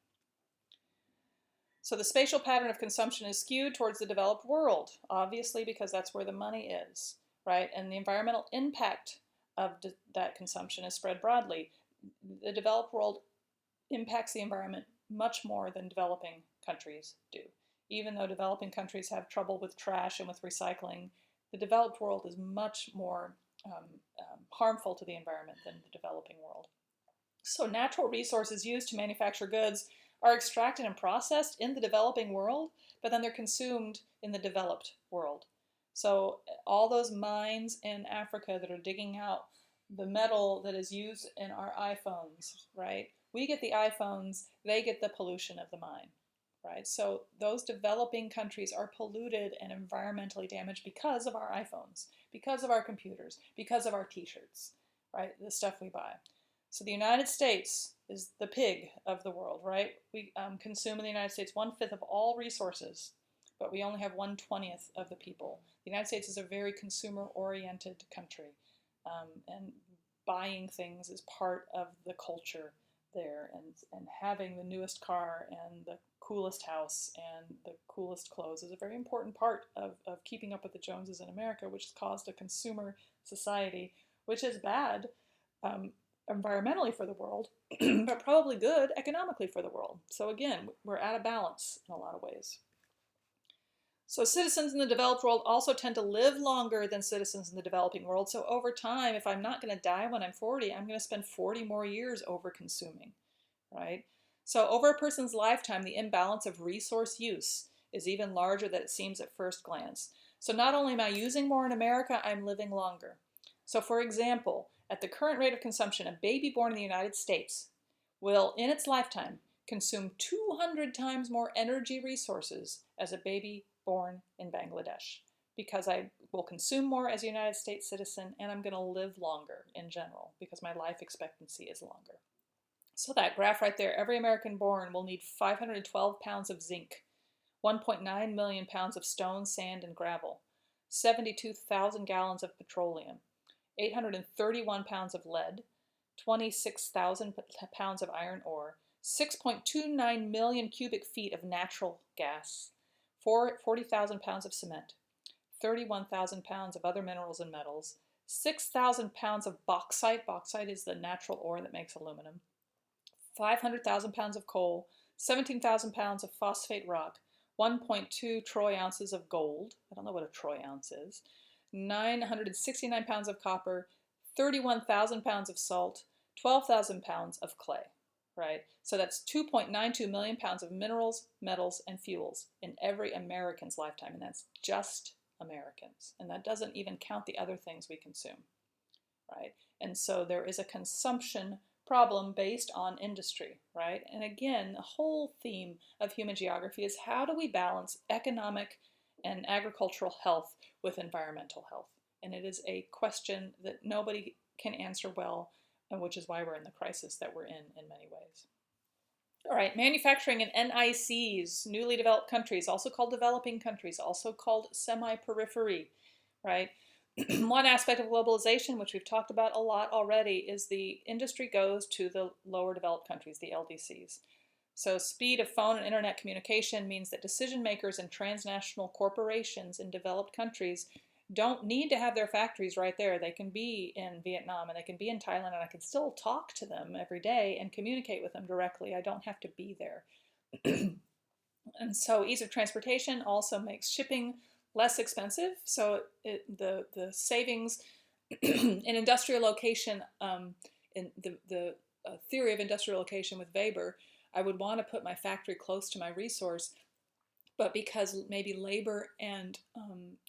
S1: So the spatial pattern of consumption is skewed towards the developed world, obviously, because that's where the money is, right? And the environmental impact of that consumption is spread broadly. The developed world impacts the environment much more than developing countries do. Even though developing countries have trouble with trash and with recycling, the developed world is much more harmful to the environment than the developing world. So natural resources used to manufacture goods are extracted and processed in the developing world, but then they're consumed in the developed world. So all those mines in Africa that are digging out the metal that is used in our iPhones, right? We get the iPhones, they get the pollution of the mine, right? So those developing countries are polluted and environmentally damaged because of our iPhones, because of our computers, because of our t-shirts, right? The stuff we buy. So the United States is the pig of the world, right? We consume in the United States 1/5 of all resources, but we only have 1/20 of the people. The United States is a very consumer-oriented country, and buying things is part of the culture there, and having the newest car and the coolest house and the coolest clothes is a very important part of keeping up with the Joneses in America, which has caused a consumer society, which is bad environmentally for the world, but probably good economically for the world. So again, we're out of balance in a lot of ways. So citizens in the developed world also tend to live longer than citizens in the developing world. So over time, if I'm not going to die when I'm 40, I'm going to spend 40 more years over consuming, right? So over a person's lifetime, the imbalance of resource use is even larger than it seems at first glance. So not only am I using more in America, I'm living longer. So for example, at the current rate of consumption, a baby born in the United States will, in its lifetime, consume 200 times more energy resources as a baby born in Bangladesh, because I will consume more as a United States citizen, and I'm going to live longer in general because my life expectancy is longer. So that graph right there, every American born will need 512 pounds of zinc, 1.9 million pounds of stone, sand, and gravel, 72,000 gallons of petroleum, 831 pounds of lead, 26,000 pounds of iron ore, 6.29 million cubic feet of natural gas, 40,000 pounds of cement, 31,000 pounds of other minerals and metals, 6,000 pounds of bauxite. Bauxite is the natural ore that makes aluminum. 500,000 pounds of coal, 17,000 pounds of phosphate rock, 1.2 troy ounces of gold. I don't know what a troy ounce is. 969 pounds of copper, 31,000 pounds of salt, 12,000 pounds of clay, right? So that's 2.92 million pounds of minerals, metals, and fuels in every American's lifetime, and that's just Americans. And that doesn't even count the other things we consume, right? And so there is a consumption problem based on industry, right? And again, the whole theme of human geography is how do we balance economic and agricultural health with environmental health? And it is a question that nobody can answer well, and which is why we're in the crisis that we're in many ways. All right, manufacturing in NICs, newly developed countries, also called developing countries, also called semi-periphery, right? One aspect of globalization, which we've talked about a lot already, is the industry goes to the lower developed countries, the LDCs. So speed of phone and internet communication means that decision makers and transnational corporations in developed countries don't need to have their factories right there. They can be in Vietnam and they can be in Thailand, and I can still talk to them every day and communicate with them directly. I don't have to be there. And so ease of transportation also makes shipping less expensive. So the savings in industrial location, in the theory of industrial location with Weber, I would want to put my factory close to my resource, but because maybe labor and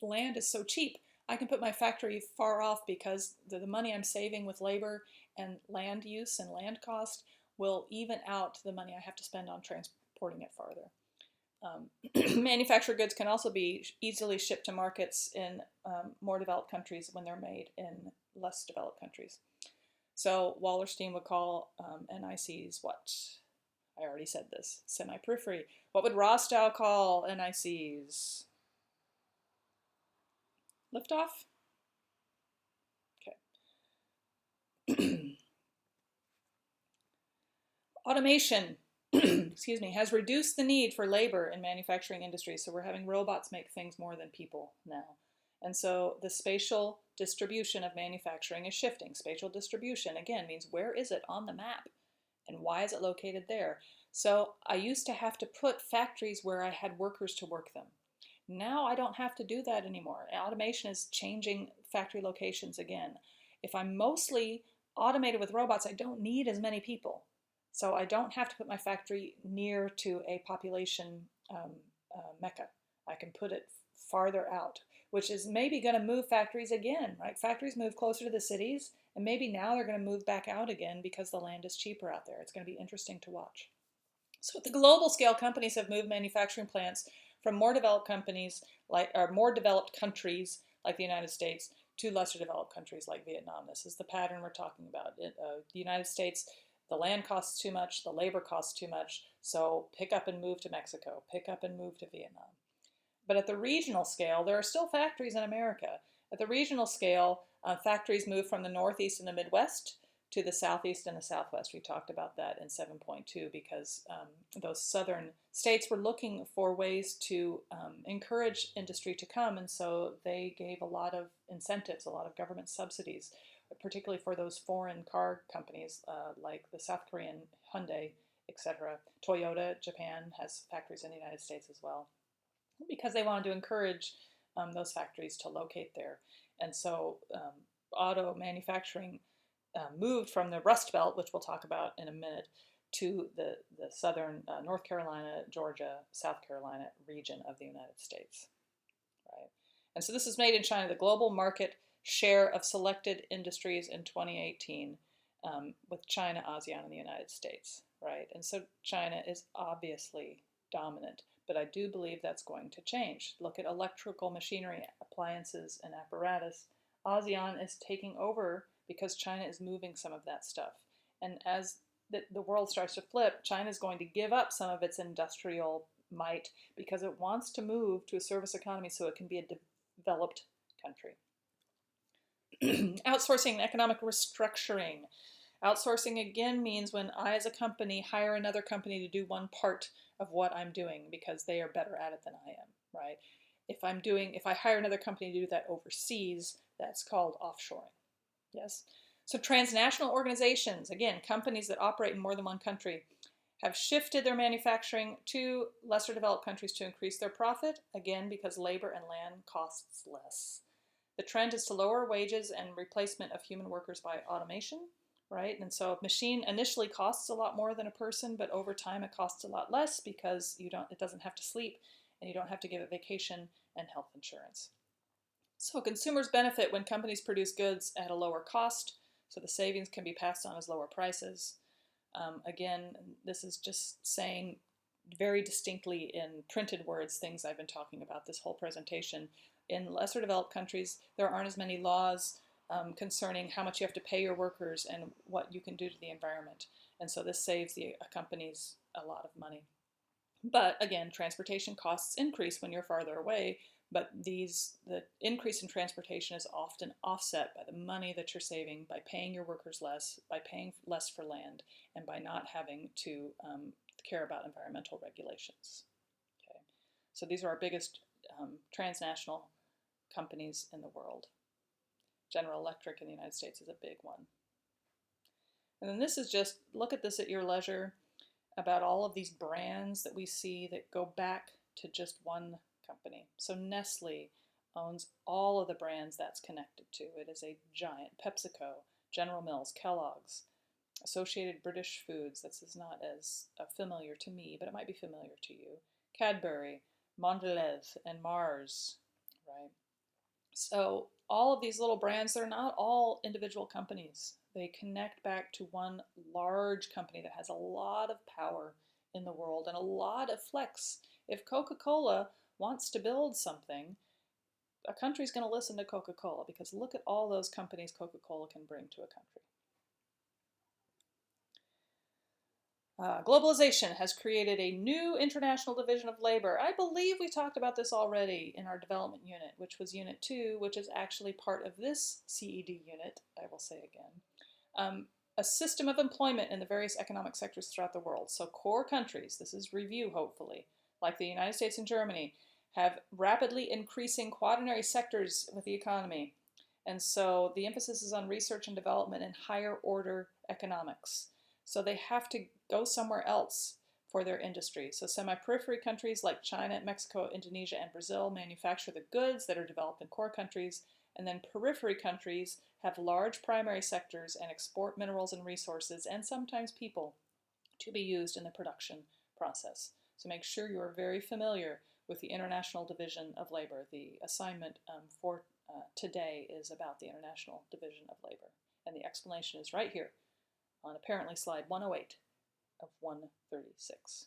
S1: land is so cheap, I can put my factory far off because the money I'm saving with labor and land use and land cost will even out the money I have to spend on transporting it farther. Manufactured goods can also be easily shipped to markets in more developed countries when they're made in less developed countries. So Wallerstein would call NICs what? I already said this, semi-periphery. What would Rostow call NICs? Liftoff? Okay. Automation, excuse me, has reduced the need for labor in manufacturing industries. So we're having robots make things more than people now. And so the spatial distribution of manufacturing is shifting. Spatial distribution, again, means where is it on the map and why is it located there? So I used to have to put factories where I had workers to work them. Now I don't have to do that anymore. Automation is changing factory locations again. If I'm mostly automated with robots, I don't need as many people. So I don't have to put my factory near to a population mecca. I can put it farther out, which is maybe going to move factories again, right? Factories move closer to the cities, and maybe now they're going to move back out again because the land is cheaper out there. It's going to be interesting to watch. So at the global scale, companies have moved manufacturing plants from more developed more developed countries like the United States to lesser developed countries like Vietnam. This is the pattern we're talking about. The United States, the land costs too much, the labor costs too much, so pick up and move to Mexico, pick up and move to Vietnam. But at the regional scale, there are still factories in America. At the regional scale, factories move from the Northeast and the Midwest to the Southeast and the Southwest. We talked about that in 7.2 because those southern states were looking for ways to encourage industry to come, and so they gave a lot of incentives, a lot of government subsidies, particularly for those foreign car companies like the South Korean Hyundai, etc. Toyota, Japan, has factories in the United States as well, because they wanted to encourage those factories to locate there. And so auto manufacturing moved from the Rust Belt, which we'll talk about in a minute, to the southern North Carolina, Georgia, South Carolina region of the United States. Right? And so this is made in China. The global market share of selected industries in 2018 with China, ASEAN, and the United States. Right? And so China is obviously dominant, but I do believe that's going to change. Look at electrical machinery, appliances, and apparatus. ASEAN is taking over because China is moving some of that stuff. And as the world starts to flip, China is going to give up some of its industrial might because it wants to move to a service economy so it can be a developed country. Outsourcing and economic restructuring. Outsourcing again means when I as a company hire another company to do one part of what I'm doing because they are better at it than I am, right? If I hire another company to do that overseas, that's called offshoring. Yes. So transnational organizations, again, companies that operate in more than one country, have shifted their manufacturing to lesser developed countries to increase their profit, again, because labor and land costs less. The trend is to lower wages and replacement of human workers by automation, right? And so a machine initially costs a lot more than a person, but over time it costs a lot less because it doesn't have to sleep and you don't have to give it vacation and health insurance. So consumers benefit when companies produce goods at a lower cost, so the savings can be passed on as lower prices. Again, this is just saying very distinctly in printed words things I've been talking about this whole presentation. In lesser developed countries, there aren't as many laws concerning how much you have to pay your workers and what you can do to the environment. And so this saves the companies a lot of money. But again, transportation costs increase when you're farther away, but the increase in transportation is often offset by the money that you're saving by paying your workers less, by paying less for land, and by not having to care about environmental regulations. Okay, so these are our biggest transnational companies in the world. General Electric in the United States is a big one. And then this is just, look at this at your leisure, about all of these brands that we see that go back to just one company. So Nestle owns all of the brands that's connected to. It is a giant. PepsiCo, General Mills, Kellogg's, Associated British Foods. This is not as familiar to me, but it might be familiar to you. Cadbury, Mondelez, and Mars, right? So all of these little brands, they're not all individual companies. They connect back to one large company that has a lot of power in the world and a lot of flex If Coca-Cola wants to build something, a country's going to listen to Coca-Cola, because look at all those companies Coca-Cola can bring to a country. Globalization has created a new international division of labor. I believe we talked about this already in our development unit, which was Unit 2, which is actually part of this CED unit, I will say again. A system of employment in the various economic sectors throughout the world. So core countries, this is review hopefully, like the United States and Germany, have rapidly increasing quaternary sectors with the economy. And so the emphasis is on research and development and higher order economics. So they have to go somewhere else for their industry. So semi-periphery countries like China, Mexico, Indonesia, and Brazil manufacture the goods that are developed in core countries, and then periphery countries have large primary sectors and export minerals and resources, and sometimes people, to be used in the production process. So make sure you are very familiar with the International Division of Labor. The assignment for today is about the International Division of Labor, and the explanation is right here on apparently slide 108 of 136.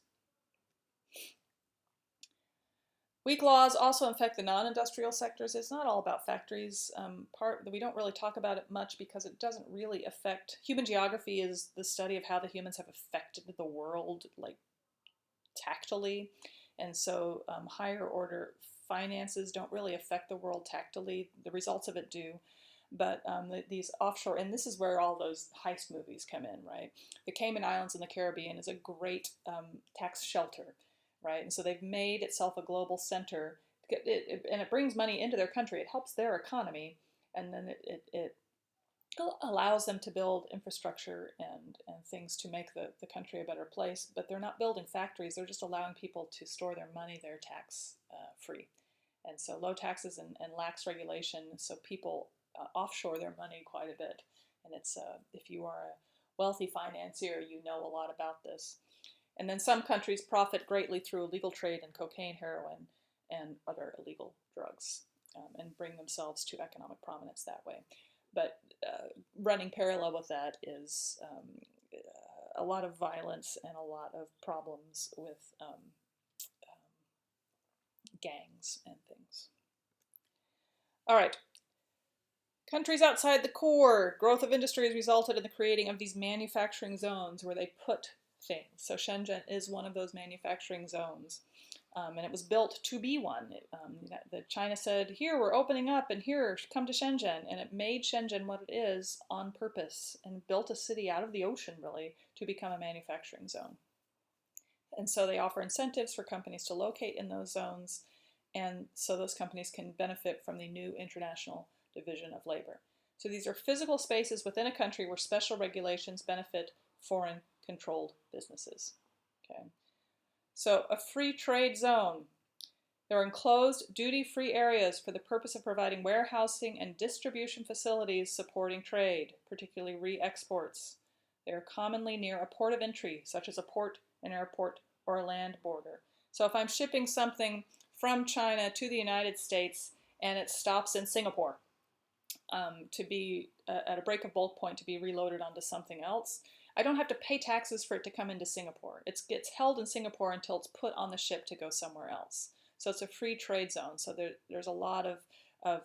S1: Weak laws also affect the non-industrial sectors. It's not all about factories. We don't really talk about it much because it doesn't really affect. Human geography is the study of how the humans have affected the world, like tactily, and so higher order finances don't really affect the world tactily. The results of it do. But these offshore, and this is where all those heist movies come in, right? The Cayman Islands in the Caribbean is a great tax shelter, right? And so they've made itself a global center, and it brings money into their country. It helps their economy, and then it allows them to build infrastructure and things to make the country a better place. But they're not building factories. They're just allowing people to store their money there tax free. And so low taxes and lax regulation, so people offshore their money quite a bit. And it's if you are a wealthy financier, you know a lot about this. And then some countries profit greatly through illegal trade in cocaine, heroin, and other illegal drugs, and bring themselves to economic prominence that way. But running parallel with that is a lot of violence and a lot of problems with gangs and things. All right. Countries outside the core. Growth of industry has resulted in the creating of these manufacturing zones where they put things. So Shenzhen is one of those manufacturing zones. And it was built to be one. China said, here, we're opening up, and here, come to Shenzhen. And it made Shenzhen what it is on purpose and built a city out of the ocean, really, to become a manufacturing zone. And so they offer incentives for companies to locate in those zones, and so those companies can benefit from the new international division of labor. So these are physical spaces within a country where special regulations benefit foreign controlled businesses. Okay. So a free trade zone. There are enclosed duty-free areas for the purpose of providing warehousing and distribution facilities supporting trade, particularly re-exports. They are commonly near a port of entry, such as a port, an airport, or a land border. So if I'm shipping something from China to the United States and it stops in Singapore, to be at a break of bulk point to be reloaded onto something else, I don't have to pay taxes for it to come into Singapore. It gets held in Singapore until it's put on the ship to go somewhere else. So it's a free trade zone. So there's a lot of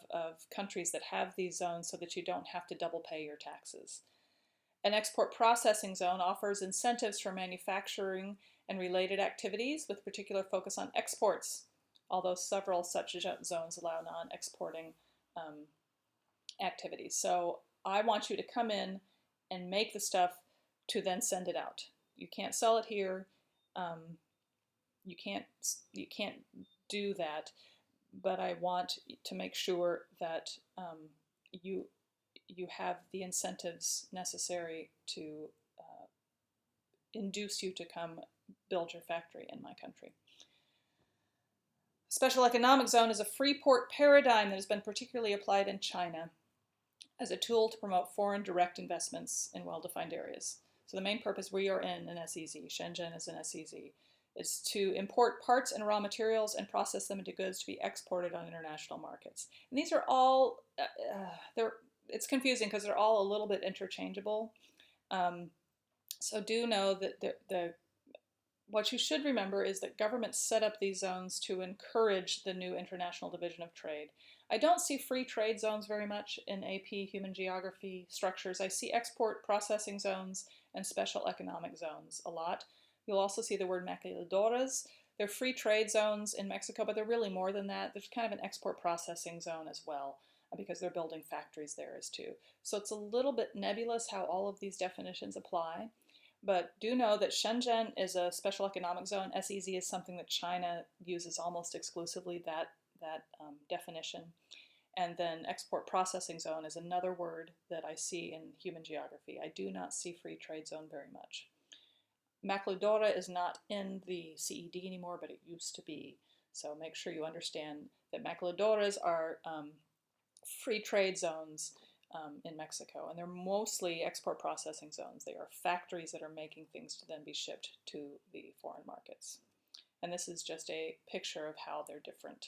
S1: countries that have these zones so that you don't have to double pay your taxes. An export processing zone offers incentives for manufacturing and related activities with particular focus on exports, although several such zones allow non-exporting activities. So I want you to come in and make the stuff to then send it out. You can't sell it here. You can't do that. But I want to make sure that you have the incentives necessary to induce you to come build your factory in my country. Special economic zone is a free port paradigm that has been particularly applied in China as a tool to promote foreign direct investments in well-defined areas. So the main purpose, we are in an SEZ, Shenzhen is an SEZ, is to import parts and raw materials and process them into goods to be exported on international markets. And these are all, it's confusing because they're all a little bit interchangeable. So do know that what you should remember is that governments set up these zones to encourage the new International Division of Trade. I don't see free trade zones very much in AP Human Geography structures. I see export processing zones and special economic zones a lot. You'll also see the word maquiladoras. They're free trade zones in Mexico, but they're really more than that. There's kind of an export processing zone as well, because they're building factories there as too. So it's a little bit nebulous how all of these definitions apply. But do know that Shenzhen is a special economic zone. SEZ is something that China uses almost exclusively, that definition. And then export processing zone is another word that I see in human geography. I do not see free trade zone very much. Maquiladora is not in the CED anymore, but it used to be. So make sure you understand that maquiladoras are free trade zones in Mexico, and they're mostly export processing zones. They are factories that are making things to then be shipped to the foreign markets. And this is just a picture of how they're different.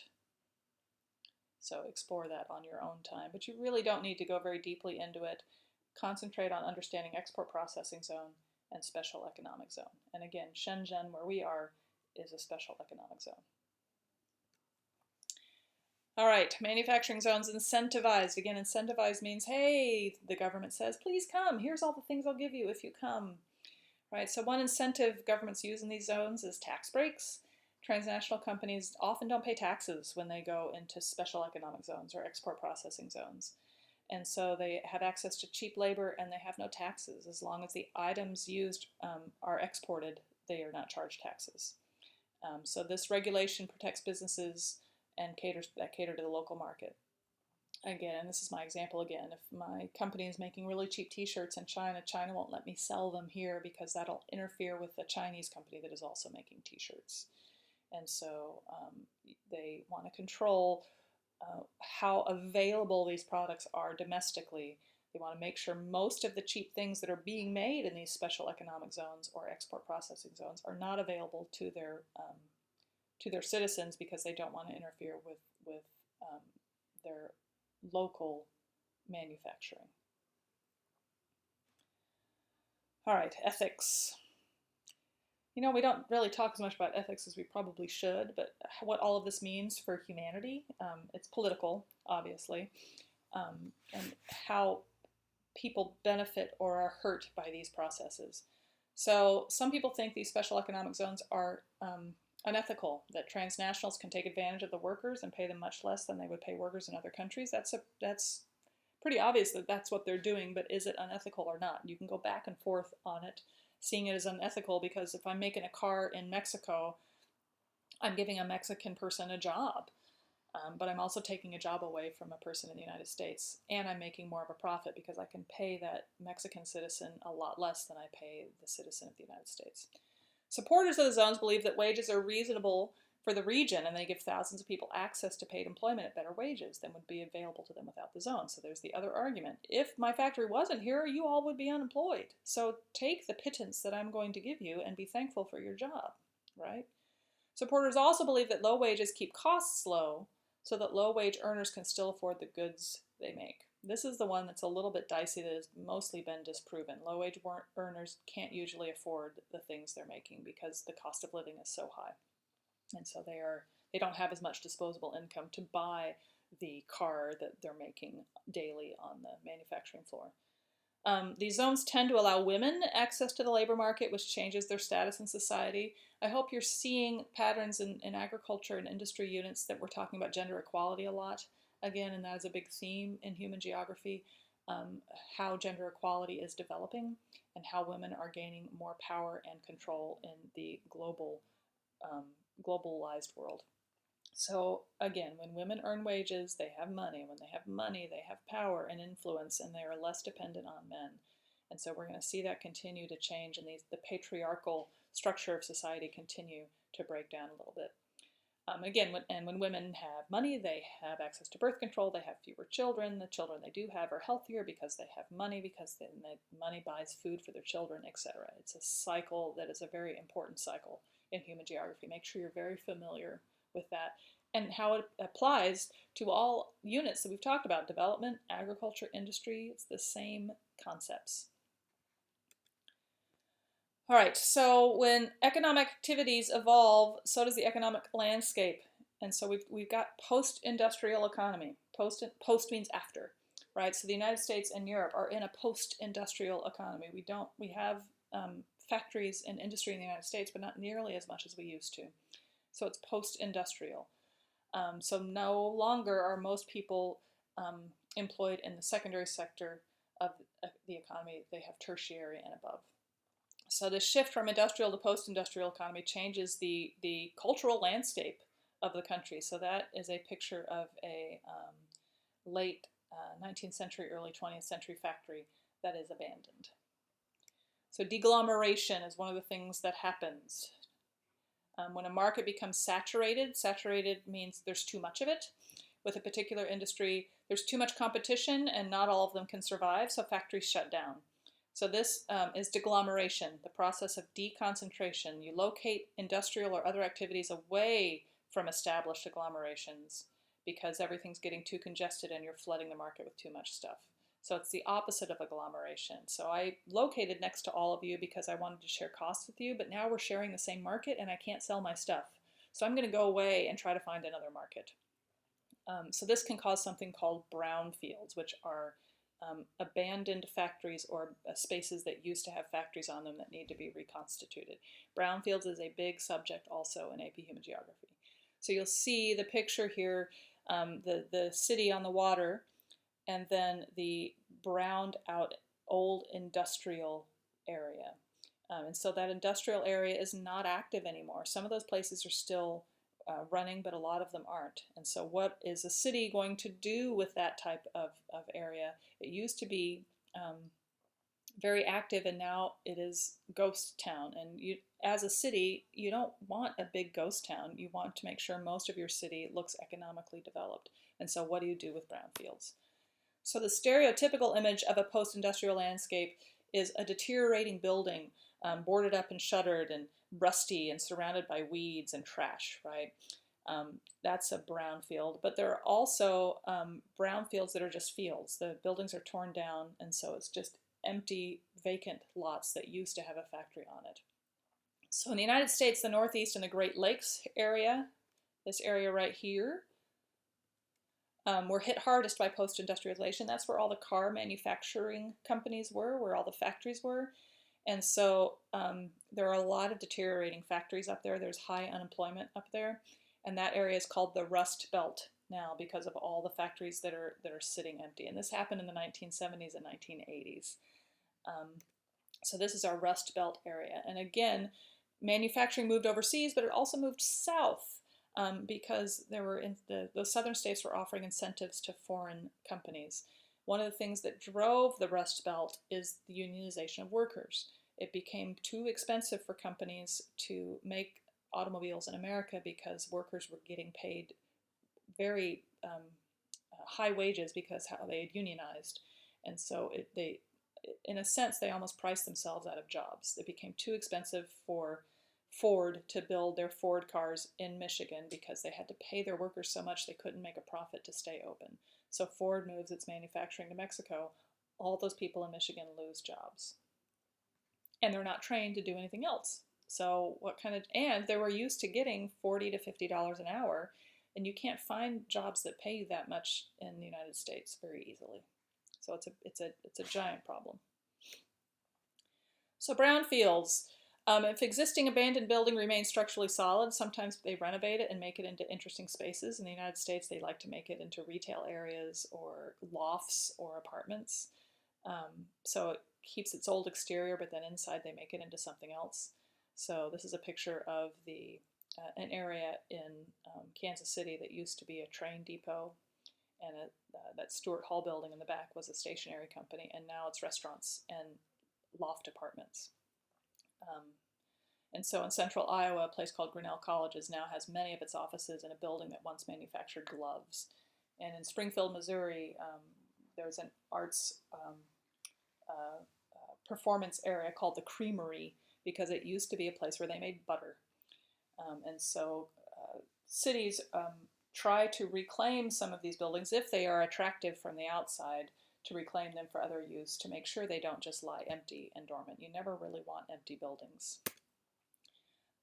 S1: So explore that on your own time, but you really don't need to go very deeply into it. Concentrate on understanding export processing zone and special economic zone. And again, Shenzhen, where we are, is a special economic zone. All right, manufacturing zones incentivized. Again, incentivized means, hey, the government says, please come. Here's all the things I'll give you if you come. Right, so one incentive governments use in these zones is tax breaks. Transnational companies often don't pay taxes when they go into special economic zones or export processing zones. And so they have access to cheap labor and they have no taxes. As long as the items used are exported, they are not charged taxes. So this regulation protects businesses and cater to the local market. Again, and this is my example again, if my company is making really cheap t-shirts in China, China won't let me sell them here because that'll interfere with the Chinese company that is also making t-shirts. And so they want to control how available these products are domestically. They want to make sure most of the cheap things that are being made in these special economic zones or export processing zones are not available to their citizens because they don't want to interfere with their local manufacturing. All right, ethics. You know, we don't really talk as much about ethics as we probably should, but what all of this means for humanity, it's political, obviously, and how people benefit or are hurt by these processes. So some people think these special economic zones are unethical, that transnationals can take advantage of the workers and pay them much less than they would pay workers in other countries. That's pretty obvious that that's what they're doing, but is it unethical or not? You can go back and forth on it, seeing it as unethical, because if I'm making a car in Mexico, I'm giving a Mexican person a job, but I'm also taking a job away from a person in the United States, and I'm making more of a profit because I can pay that Mexican citizen a lot less than I pay the citizen of the United States. Supporters of the zones believe that wages are reasonable for the region, and they give thousands of people access to paid employment at better wages than would be available to them without the zone. So there's the other argument. If my factory wasn't here, you all would be unemployed. So take the pittance that I'm going to give you and be thankful for your job, right? Supporters also believe that low wages keep costs low so that low-wage earners can still afford the goods they make. This is the one that's a little bit dicey that has mostly been disproven. Low-wage earners can't usually afford the things they're making because the cost of living is so high. And so they don't have as much disposable income to buy the car that they're making daily on the manufacturing floor. These zones tend to allow women access to the labor market, which changes their status in society. I hope you're seeing patterns in agriculture and industry units that we're talking about gender equality a lot again, and that is a big theme in human geography, how gender equality is developing and how women are gaining more power and control in the globalized world. So again, when women earn wages, they have money. When they have money, they have power and influence, and they are less dependent on men. And so we're going to see that continue to change, and the patriarchal structure of society continue to break down a little bit. Again, when women have money, they have access to birth control, they have fewer children. The children they do have are healthier because they have money, because then the money buys food for their children, etc. It's a cycle that is a very important cycle in human geography. Make sure you're very familiar with that and how it applies to all units that we've talked about: development, agriculture, industry. It's the same concepts. All right, so when economic activities evolve, so does the economic landscape. And so we've got post-industrial economy. Post means after, right? So the United States and Europe are in a post-industrial economy. We have factories and industry in the United States, but not nearly as much as we used to. So it's post-industrial. So no longer are most people employed in the secondary sector of the economy. They have tertiary and above. So the shift from industrial to post-industrial economy changes the cultural landscape of the country. So that is a picture of a late 19th century, early 20th century factory that is abandoned. So deglomeration is one of the things that happens. When a market becomes saturated, saturated means there's too much of it. With a particular industry, there's too much competition and not all of them can survive, so factories shut down. So this is deglomeration, the process of deconcentration. You locate industrial or other activities away from established agglomerations because everything's getting too congested and you're flooding the market with too much stuff. So it's the opposite of agglomeration. So I located next to all of you because I wanted to share costs with you, but now we're sharing the same market and I can't sell my stuff. So I'm going to go away and try to find another market. So this can cause something called brownfields, which are abandoned factories or spaces that used to have factories on them that need to be reconstituted. Brownfields is a big subject also in AP Human Geography. So you'll see the picture here, the city on the water, and then the browned out old industrial area. And so that industrial area is not active anymore. Some of those places are still running, but a lot of them aren't. And so what is a city going to do with that type of area? It used to be very active and now it is ghost town. And you, as a city, you don't want a big ghost town. You want to make sure most of your city looks economically developed. And so what do you do with brownfields? So the stereotypical image of a post-industrial landscape is a deteriorating building, boarded up and shuttered and rusty and surrounded by weeds and trash, right? That's a brownfield, but there are also brownfields that are just fields. The buildings are torn down, and so it's just empty, vacant lots that used to have a factory on it. So in the United States, the Northeast and the Great Lakes area, this area right here, were hit hardest by post-industrialization. That's where all the car manufacturing companies were, where all the factories were. And so there are a lot of deteriorating factories up there. There's high unemployment up there. And that area is called the Rust Belt now because of all the factories that are sitting empty. And this happened in the 1970s and 1980s. So this is our Rust Belt area. And again, manufacturing moved overseas, but it also moved south. Because there were the southern states were offering incentives to foreign companies. One of the things that drove the Rust Belt is the unionization of workers. It became too expensive for companies to make automobiles in America because workers were getting paid very high wages because how they had unionized. And so in a sense, they almost priced themselves out of jobs. It became too expensive for Ford to build their Ford cars in Michigan because they had to pay their workers so much they couldn't make a profit to stay open. So Ford moves its manufacturing to Mexico. All those people in Michigan lose jobs. And they're not trained to do anything else. So and they were used to getting $40 to $50 an hour, and you can't find jobs that pay you that much in the United States very easily. So it's a giant problem. So brownfields. If existing abandoned building remains structurally solid, sometimes they renovate it and make it into interesting spaces. In the United States, they like to make it into retail areas or lofts or apartments. So it keeps its old exterior, but then inside they make it into something else. So this is a picture of an area in Kansas City that used to be a train depot, and that Stuart Hall building in the back was a stationery company, and now it's restaurants and loft apartments. And so in central Iowa, a place called Grinnell Colleges now has many of its offices in a building that once manufactured gloves. And in Springfield, Missouri, there's an arts performance area called the Creamery because it used to be a place where they made butter. And so cities try to reclaim some of these buildings if they are attractive from the outside to reclaim them for other use, to make sure they don't just lie empty and dormant. You never really want empty buildings.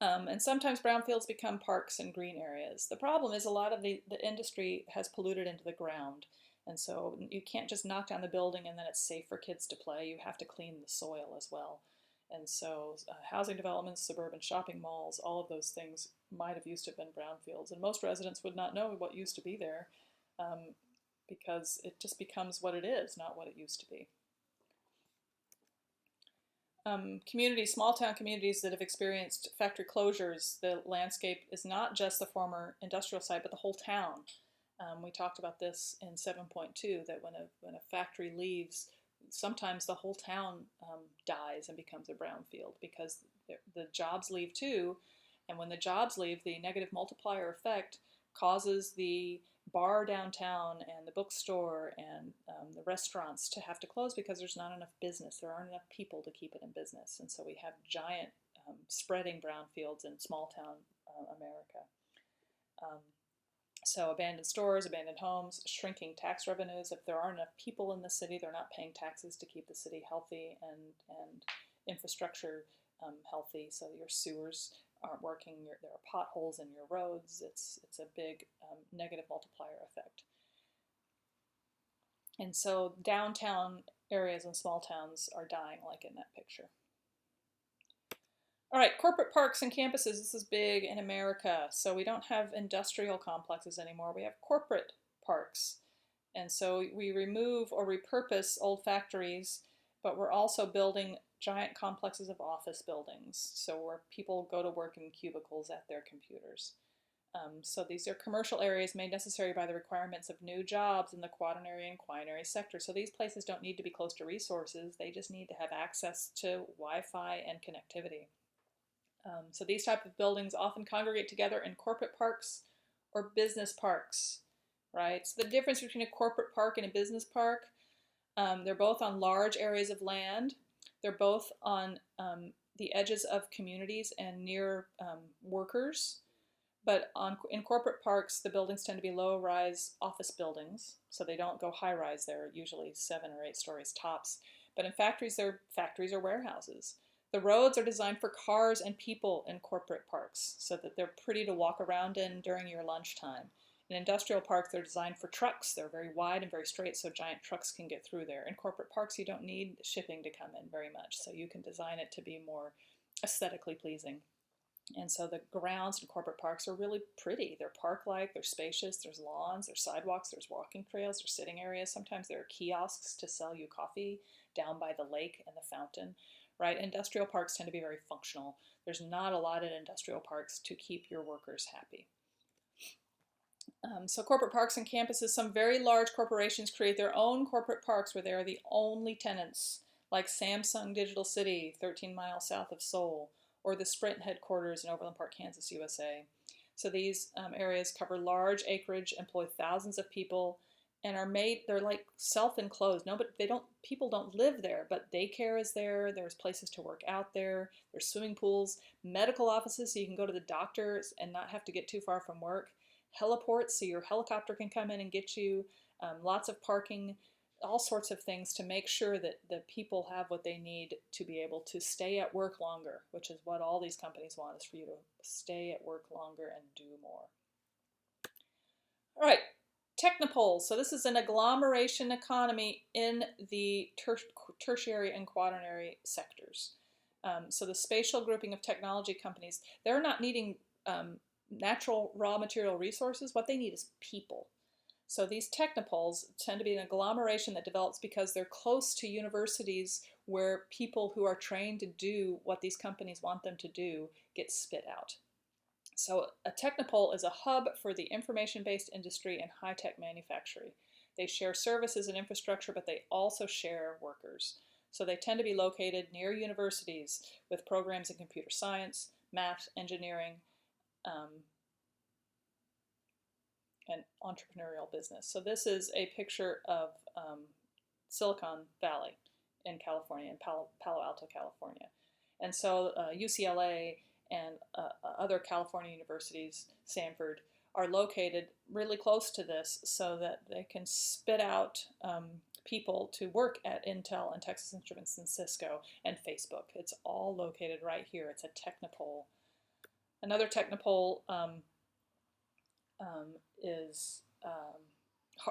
S1: And sometimes brownfields become parks and green areas. The problem is a lot of the industry has polluted into the ground. And so you can't just knock down the building and then it's safe for kids to play. You have to clean the soil as well. And so housing developments, suburban shopping malls, all of those things might have used to have been brownfields. And most residents would not know what used to be there because it just becomes what it is, not what it used to be. Communities, small town communities that have experienced factory closures, the landscape is not just the former industrial site, but the whole town. We talked about this in 7.2, that when a factory leaves, sometimes the whole town dies and becomes a brownfield because the jobs leave too. And when the jobs leave, the negative multiplier effect causes the bar downtown and the bookstore and the restaurants to have to close because there's not enough business. There aren't enough people to keep it in business. And so we have giant spreading brownfields in small town America. So abandoned stores, abandoned homes, shrinking tax revenues. If there aren't enough people in the city, they're not paying taxes to keep the city healthy and infrastructure healthy. So your sewers aren't working, there are potholes in your roads. It's a big negative multiplier effect. And so downtown areas and small towns are dying, like in that picture. All right, corporate parks and campuses. This is big in America. So we don't have industrial complexes anymore. We have corporate parks. And so we remove or repurpose old factories, but we're also building giant complexes of office buildings, so where people go to work in cubicles at their computers. So these are commercial areas made necessary by the requirements of new jobs in the quaternary and quinary sector. So these places don't need to be close to resources, they just need to have access to Wi-Fi and connectivity. So these type of buildings often congregate together in corporate parks or business parks, right? So the difference between a corporate park and a business park, they're both on large areas of land. They're both on the edges of communities and near workers. But in corporate parks, the buildings tend to be low-rise office buildings, so they don't go high-rise. They're usually 7 or 8 stories tops. But in factories, they're factories or warehouses. The roads are designed for cars and people in corporate parks, so that they're pretty to walk around in during your lunchtime. In industrial parks, they're designed for trucks. They're very wide and very straight, so giant trucks can get through there. In corporate parks, you don't need shipping to come in very much, so you can design it to be more aesthetically pleasing. And so the grounds in corporate parks are really pretty. They're park-like, they're spacious, there's lawns, there's sidewalks, there's walking trails, there's sitting areas. Sometimes there are kiosks to sell you coffee down by the lake and the fountain, right? Industrial parks tend to be very functional. There's not a lot in industrial parks to keep your workers happy. So corporate parks and campuses, some very large corporations create their own corporate parks where they are the only tenants, like Samsung Digital City, 13 miles south of Seoul, or the Sprint headquarters in Overland Park, Kansas, USA. So these areas cover large acreage, employ thousands of people, and they're like self-enclosed. People don't live there, but daycare is there, there's places to work out there, there's swimming pools, medical offices so you can go to the doctor and not have to get too far from work, heliports so your helicopter can come in and get you, lots of parking, all sorts of things to make sure that the people have what they need to be able to stay at work longer, which is what all these companies want, is for you to stay at work longer and do more. All right, technopoles. So this is an agglomeration economy in the tertiary and quaternary sectors. So the spatial grouping of technology companies, they're not needing natural raw material resources. What they need is people. So these technopoles tend to be an agglomeration that develops because they're close to universities where people who are trained to do what these companies want them to do get spit out. So a technopole is a hub for the information-based industry and high-tech manufacturing. They share services and infrastructure, but they also share workers. So they tend to be located near universities with programs in computer science, math, engineering, and entrepreneurial business. So this is a picture of Silicon Valley in California, in Palo Alto, California. And so UCLA and other California universities, Stanford, are located really close to this so that they can spit out people to work at Intel and Texas Instruments and Cisco and Facebook. It's all located right here. It's a technopole. Another technopole is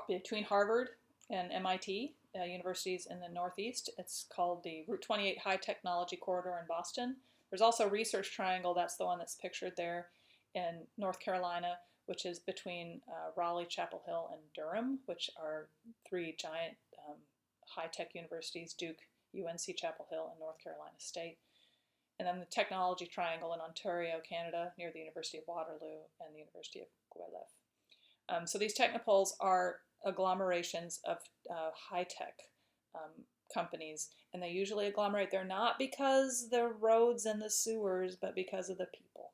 S1: between Harvard and MIT, universities in the Northeast. It's called the Route 28 High Technology Corridor in Boston. There's also Research Triangle, that's the one that's pictured there, in North Carolina, which is between Raleigh, Chapel Hill, and Durham, which are three giant high-tech universities, Duke, UNC Chapel Hill, and North Carolina State. And then the Technology Triangle in Ontario, Canada, near the University of Waterloo and the University of Guelph. So these technopoles are agglomerations of high-tech companies, and they usually agglomerate. They're not because the roads and the sewers, but because of the people.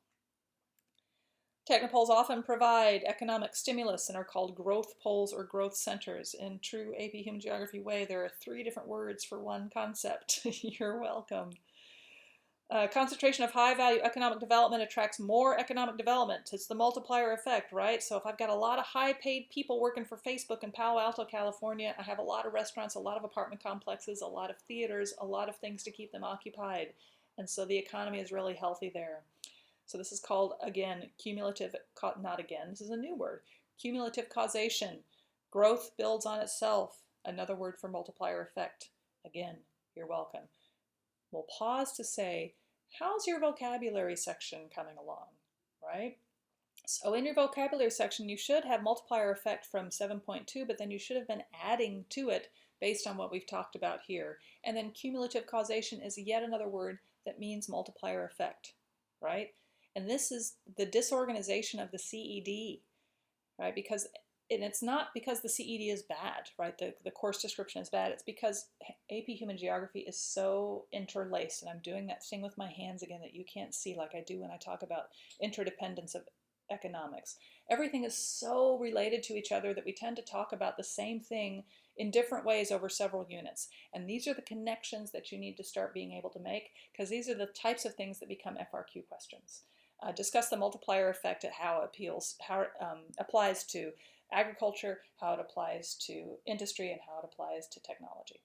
S1: Technopoles often provide economic stimulus and are called growth poles or growth centers. In true AP Human Geography way, there are 3 different words for one concept. You're welcome. Concentration of high-value economic development attracts more economic development. It's the multiplier effect, right? So if I've got a lot of high-paid people working for Facebook in Palo Alto, California, I have a lot of restaurants, a lot of apartment complexes, a lot of theaters, a lot of things to keep them occupied. And so the economy is really healthy there. So this is called, again, cumulative, not again, this is a new word, cumulative causation. Growth builds on itself. Another word for multiplier effect. Again, you're welcome. We'll pause to say, how's your vocabulary section coming along, right? So in your vocabulary section, you should have multiplier effect from 7.2, but then you should have been adding to it based on what we've talked about here. And then cumulative causation is yet another word that means multiplier effect, right? And this is the disorganization of the CED, right? And it's not because the CED is bad, right? The course description is bad. It's because AP Human Geography is so interlaced, and I'm doing that thing with my hands again that you can't see like I do when I talk about interdependence of economics. Everything is so related to each other that we tend to talk about the same thing in different ways over several units. And these are the connections that you need to start being able to make, because these are the types of things that become FRQ questions. Discuss the multiplier effect at how it applies to agriculture, how it applies to industry, and how it applies to technology,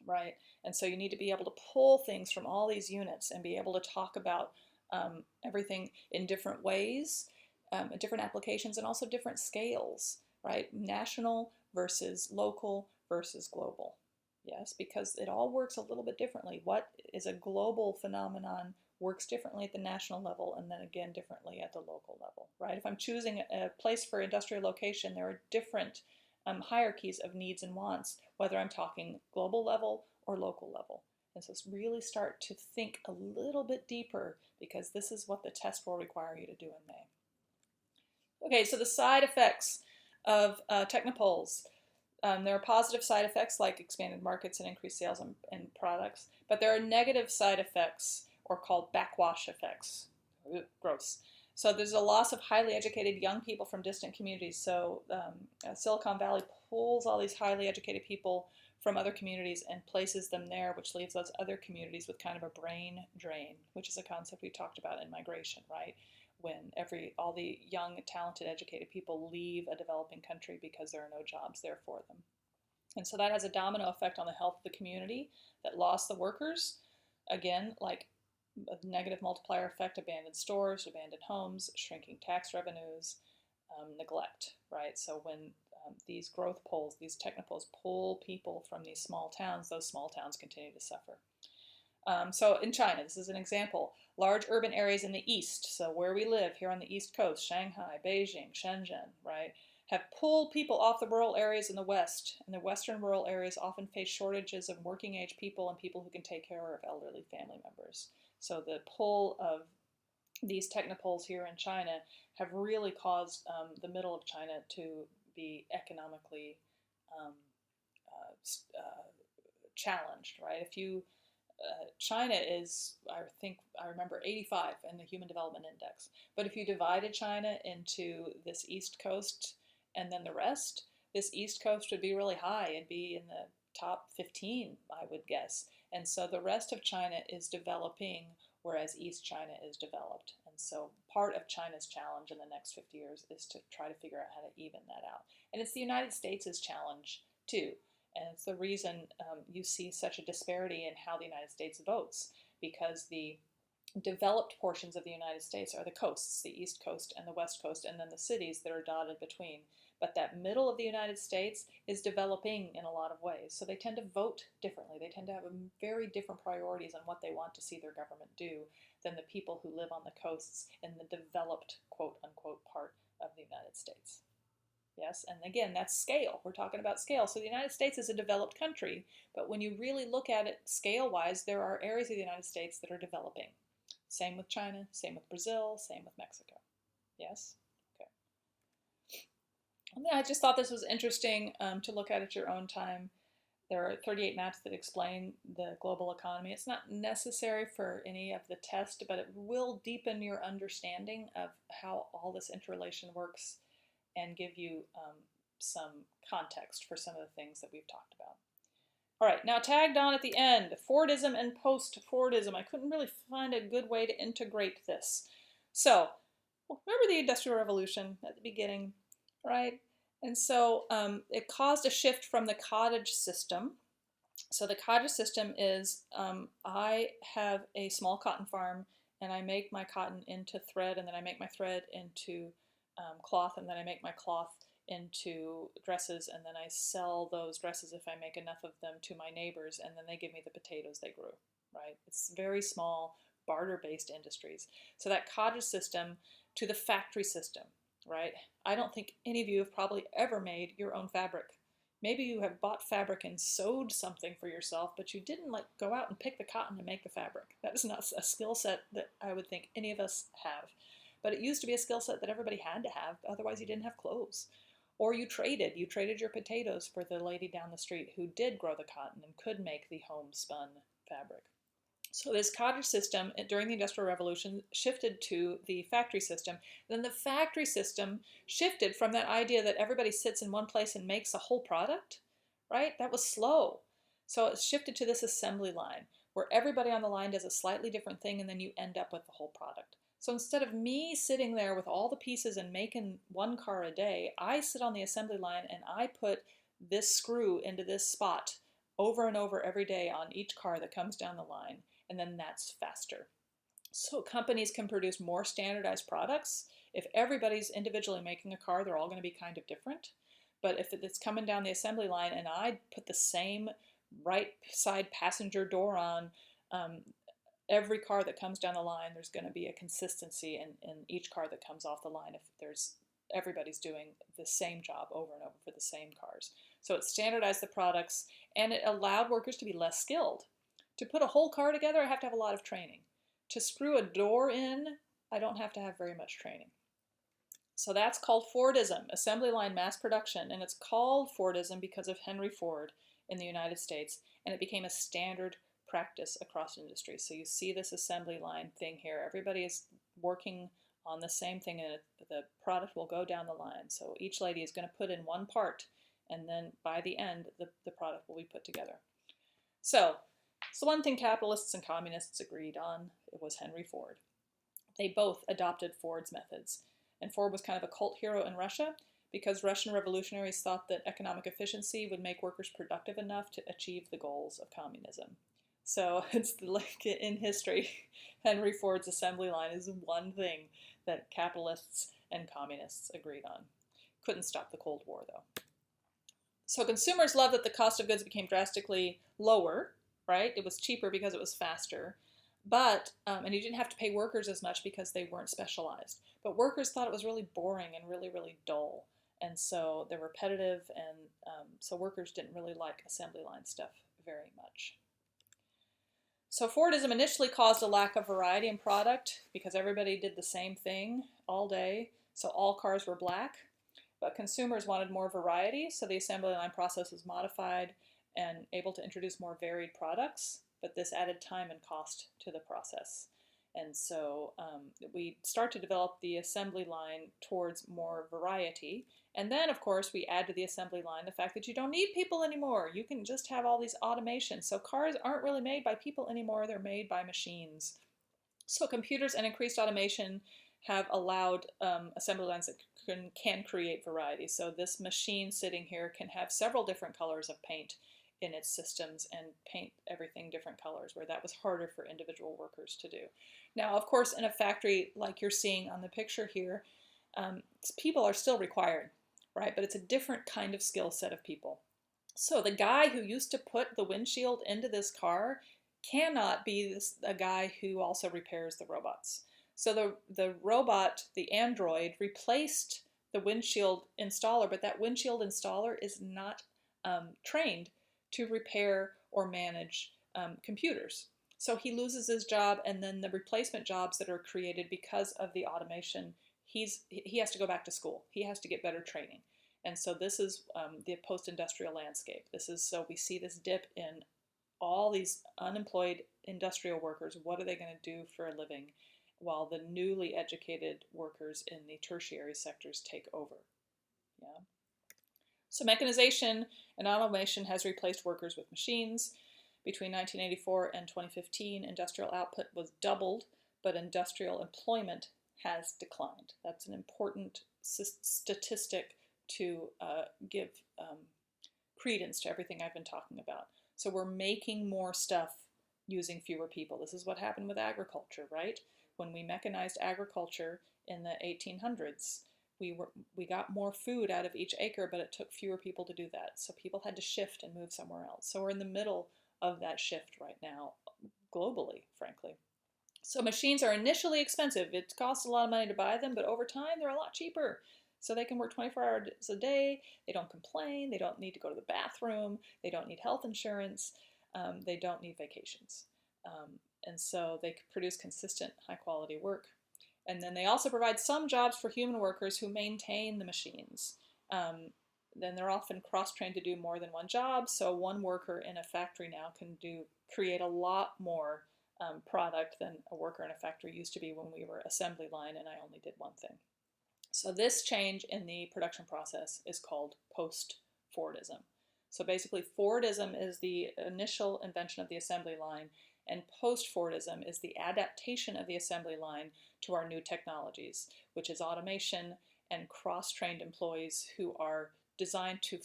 S1: right? And so you need to be able to pull things from all these units and be able to talk about everything in different ways, different applications, and also different scales, right? National versus local versus global. Yes, because it all works a little bit differently. What is a global phenomenon works differently at the national level, and then again differently at the local level, right? If I'm choosing a place for industrial location, there are different hierarchies of needs and wants, whether I'm talking global level or local level. And so really start to think a little bit deeper, because this is what the test will require you to do in May. Okay, so the side effects of technopoles. There are positive side effects like expanded markets and increased sales and products, but there are negative side effects, or called backwash effects. Gross. So there's a loss of highly educated young people from distant communities. So Silicon Valley pulls all these highly educated people from other communities and places them there, which leaves those other communities with kind of a brain drain, which is a concept we talked about in migration, right? When all the young, talented, educated people leave a developing country because there are no jobs there for them. And so that has a domino effect on the health of the community that lost the workers. Again, like a negative multiplier effect, abandoned stores, abandoned homes, shrinking tax revenues, neglect, right? So when these growth poles, these technopoles pull people from these small towns, those small towns continue to suffer. So in China, this is an example, large urban areas in the east, so where we live here on the east coast, Shanghai, Beijing, Shenzhen, right, have pulled people off the rural areas in the west, and the western rural areas often face shortages of working age people and people who can take care of elderly family members. So the pull of these technopoles here in China have really caused the middle of China to be economically challenged, right? China is, I remember 85 in the Human Development Index. But if you divided China into this East Coast and then the rest, this East Coast would be really high and be in the top 15, I would guess. And so the rest of China is developing, whereas East China is developed. And so part of China's challenge in the next 50 years is to try to figure out how to even that out. And it's the United States' challenge too. And it's the reason you see such a disparity in how the United States votes, because the developed portions of the United States are the coasts, the East Coast and the West Coast, and then the cities that are dotted between. But that middle of the United States is developing in a lot of ways. So they tend to vote differently. They tend to have very different priorities on what they want to see their government do than the people who live on the coasts in the developed, quote unquote, part of the United States. Yes, and again, that's scale. We're talking about scale. So the United States is a developed country, but when you really look at it scale-wise, there are areas of the United States that are developing. Same with China, same with Brazil, same with Mexico. Yes? Okay. I just thought this was interesting to look at your own time. There are 38 maps that explain the global economy. It's not necessary for any of the test, but it will deepen your understanding of how all this interrelation works and give you some context for some of the things that we've talked about. All right, now tagged on at the end, Fordism and post-Fordism. I couldn't really find a good way to integrate this. So, remember the Industrial Revolution at the beginning, right? And so it caused a shift from the cottage system. So the cottage system is I have a small cotton farm, and I make my cotton into thread, and then I make my thread into cloth, and then I make my cloth into dresses, and then I sell those dresses, if I make enough of them, to my neighbors, and then they give me the potatoes they grew, right? It's very small barter-based industries. So that cottage system to the factory system, right? I don't think any of you have probably ever made your own fabric. Maybe you have bought fabric and sewed something for yourself, but you didn't like go out and pick the cotton and make the fabric. That is not a skill set that I would think any of us have. But it used to be a skill set that everybody had to have, otherwise you didn't have clothes. Or you traded your potatoes for the lady down the street who did grow the cotton and could make the homespun fabric. So this cottage system during the Industrial Revolution shifted to the factory system. Then the factory system shifted from that idea that everybody sits in one place and makes a whole product, right? That was slow. So it shifted to this assembly line where everybody on the line does a slightly different thing, and then you end up with the whole product. So instead of me sitting there with all the pieces and making one car a day, I sit on the assembly line and I put this screw into this spot over and over every day on each car that comes down the line. And then that's faster. So companies can produce more standardized products. If everybody's individually making a car, they're all going to be kind of different. But if it's coming down the assembly line and I put the same right side passenger door on every car that comes down the line, there's going to be a consistency in each car that comes off the line if everybody's doing the same job over and over for the same cars. So it standardized the products, and it allowed workers to be less skilled. To put a whole car together, I have to have a lot of training. To screw a door in, I don't have to have very much training. So that's called Fordism, assembly line mass production, and it's called Fordism because of Henry Ford in the United States, and it became a standard practice across industries. So you see this assembly line thing here. Everybody is working on the same thing, and the product will go down the line. So each lady is going to put in one part, and then by the end, the product will be put together. So one thing capitalists and communists agreed on, it was Henry Ford. They both adopted Ford's methods. And Ford was kind of a cult hero in Russia because Russian revolutionaries thought that economic efficiency would make workers productive enough to achieve the goals of communism. So it's like in history, Henry Ford's assembly line is one thing that capitalists and communists agreed on. Couldn't stop the Cold War, though. So consumers loved that the cost of goods became drastically lower, right? It was cheaper because it was faster. But, and you didn't have to pay workers as much because they weren't specialized. But workers thought it was really boring and really, really dull. And so they're repetitive, and so workers didn't really like assembly line stuff very much. So Fordism initially caused a lack of variety in product because everybody did the same thing all day. So all cars were black. But consumers wanted more variety, so the assembly line process was modified and able to introduce more varied products. But this added time and cost to the process. And so we start to develop the assembly line towards more variety. And then, of course, we add to the assembly line the fact that you don't need people anymore. You can just have all these automations. So cars aren't really made by people anymore. They're made by machines. So computers and increased automation have allowed assembly lines that can create variety. So this machine sitting here can have several different colors of paint in its systems and paint everything different colors, where that was harder for individual workers to do. Now, of course, in a factory like you're seeing on the picture here, people are still required, right? But it's a different kind of skill set of people. So the guy who used to put the windshield into this car cannot be a guy who also repairs the robots. So the robot, the android, replaced the windshield installer, but that windshield installer is not trained to repair or manage computers. So he loses his job, and then the replacement jobs that are created because of the automation, he has to go back to school. He has to get better training. And so this is the post-industrial landscape. This is, so we see this dip in all these unemployed industrial workers. What are they going to do for a living while the newly educated workers in the tertiary sectors take over? Yeah. So mechanization and automation has replaced workers with machines. Between 1984 and 2015, industrial output was doubled, but industrial employment has declined. That's an important statistic to give credence to everything I've been talking about. So we're making more stuff using fewer people. This is what happened with agriculture, right? When we mechanized agriculture in the 1800s, we got more food out of each acre, but it took fewer people to do that. So people had to shift and move somewhere else. So we're in the middle of that shift right now, globally, frankly. So machines are initially expensive. It costs a lot of money to buy them, but over time they're a lot cheaper. So they can work 24 hours a day. They don't complain. They don't need to go to the bathroom. They don't need health insurance. They don't need vacations. And so they produce consistent, high-quality work. And then they also provide some jobs for human workers who maintain the machines. Then they're often cross-trained to do more than one job. So one worker in a factory now can create a lot more product than a worker in a factory used to be when we were assembly line and I only did one thing. So this change in the production process is called post-Fordism. So basically Fordism is the initial invention of the assembly line, and post-Fordism is the adaptation of the assembly line to our new technologies, which is automation and cross-trained employees who are designed to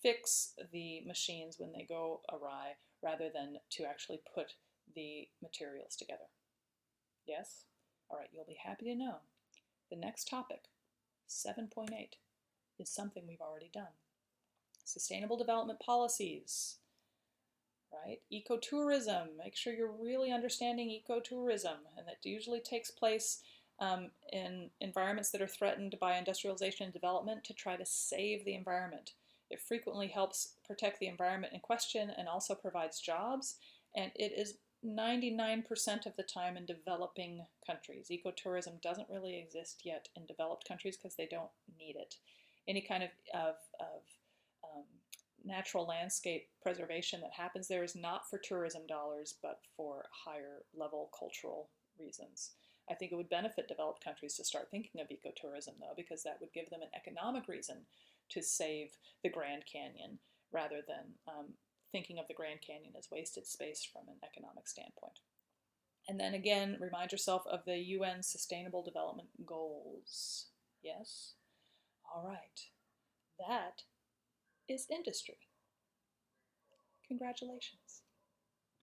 S1: fix the machines when they go awry rather than to actually put the materials together. Yes? All right, you'll be happy to know the next topic, 7.8, is something we've already done. Sustainable development policies, right? Ecotourism, make sure you're really understanding ecotourism, and that usually takes place in environments that are threatened by industrialization and development to try to save the environment. It frequently helps protect the environment in question and also provides jobs, and it is 99% of the time in developing countries. Ecotourism doesn't really exist yet in developed countries because they don't need it. Any kind of natural landscape preservation that happens there is not for tourism dollars, but for higher level cultural reasons. I think it would benefit developed countries to start thinking of ecotourism, though, because that would give them an economic reason to save the Grand Canyon rather than thinking of the Grand Canyon as wasted space from an economic standpoint. And then again, remind yourself of the UN Sustainable Development Goals. Yes? All right. That is industry. Congratulations.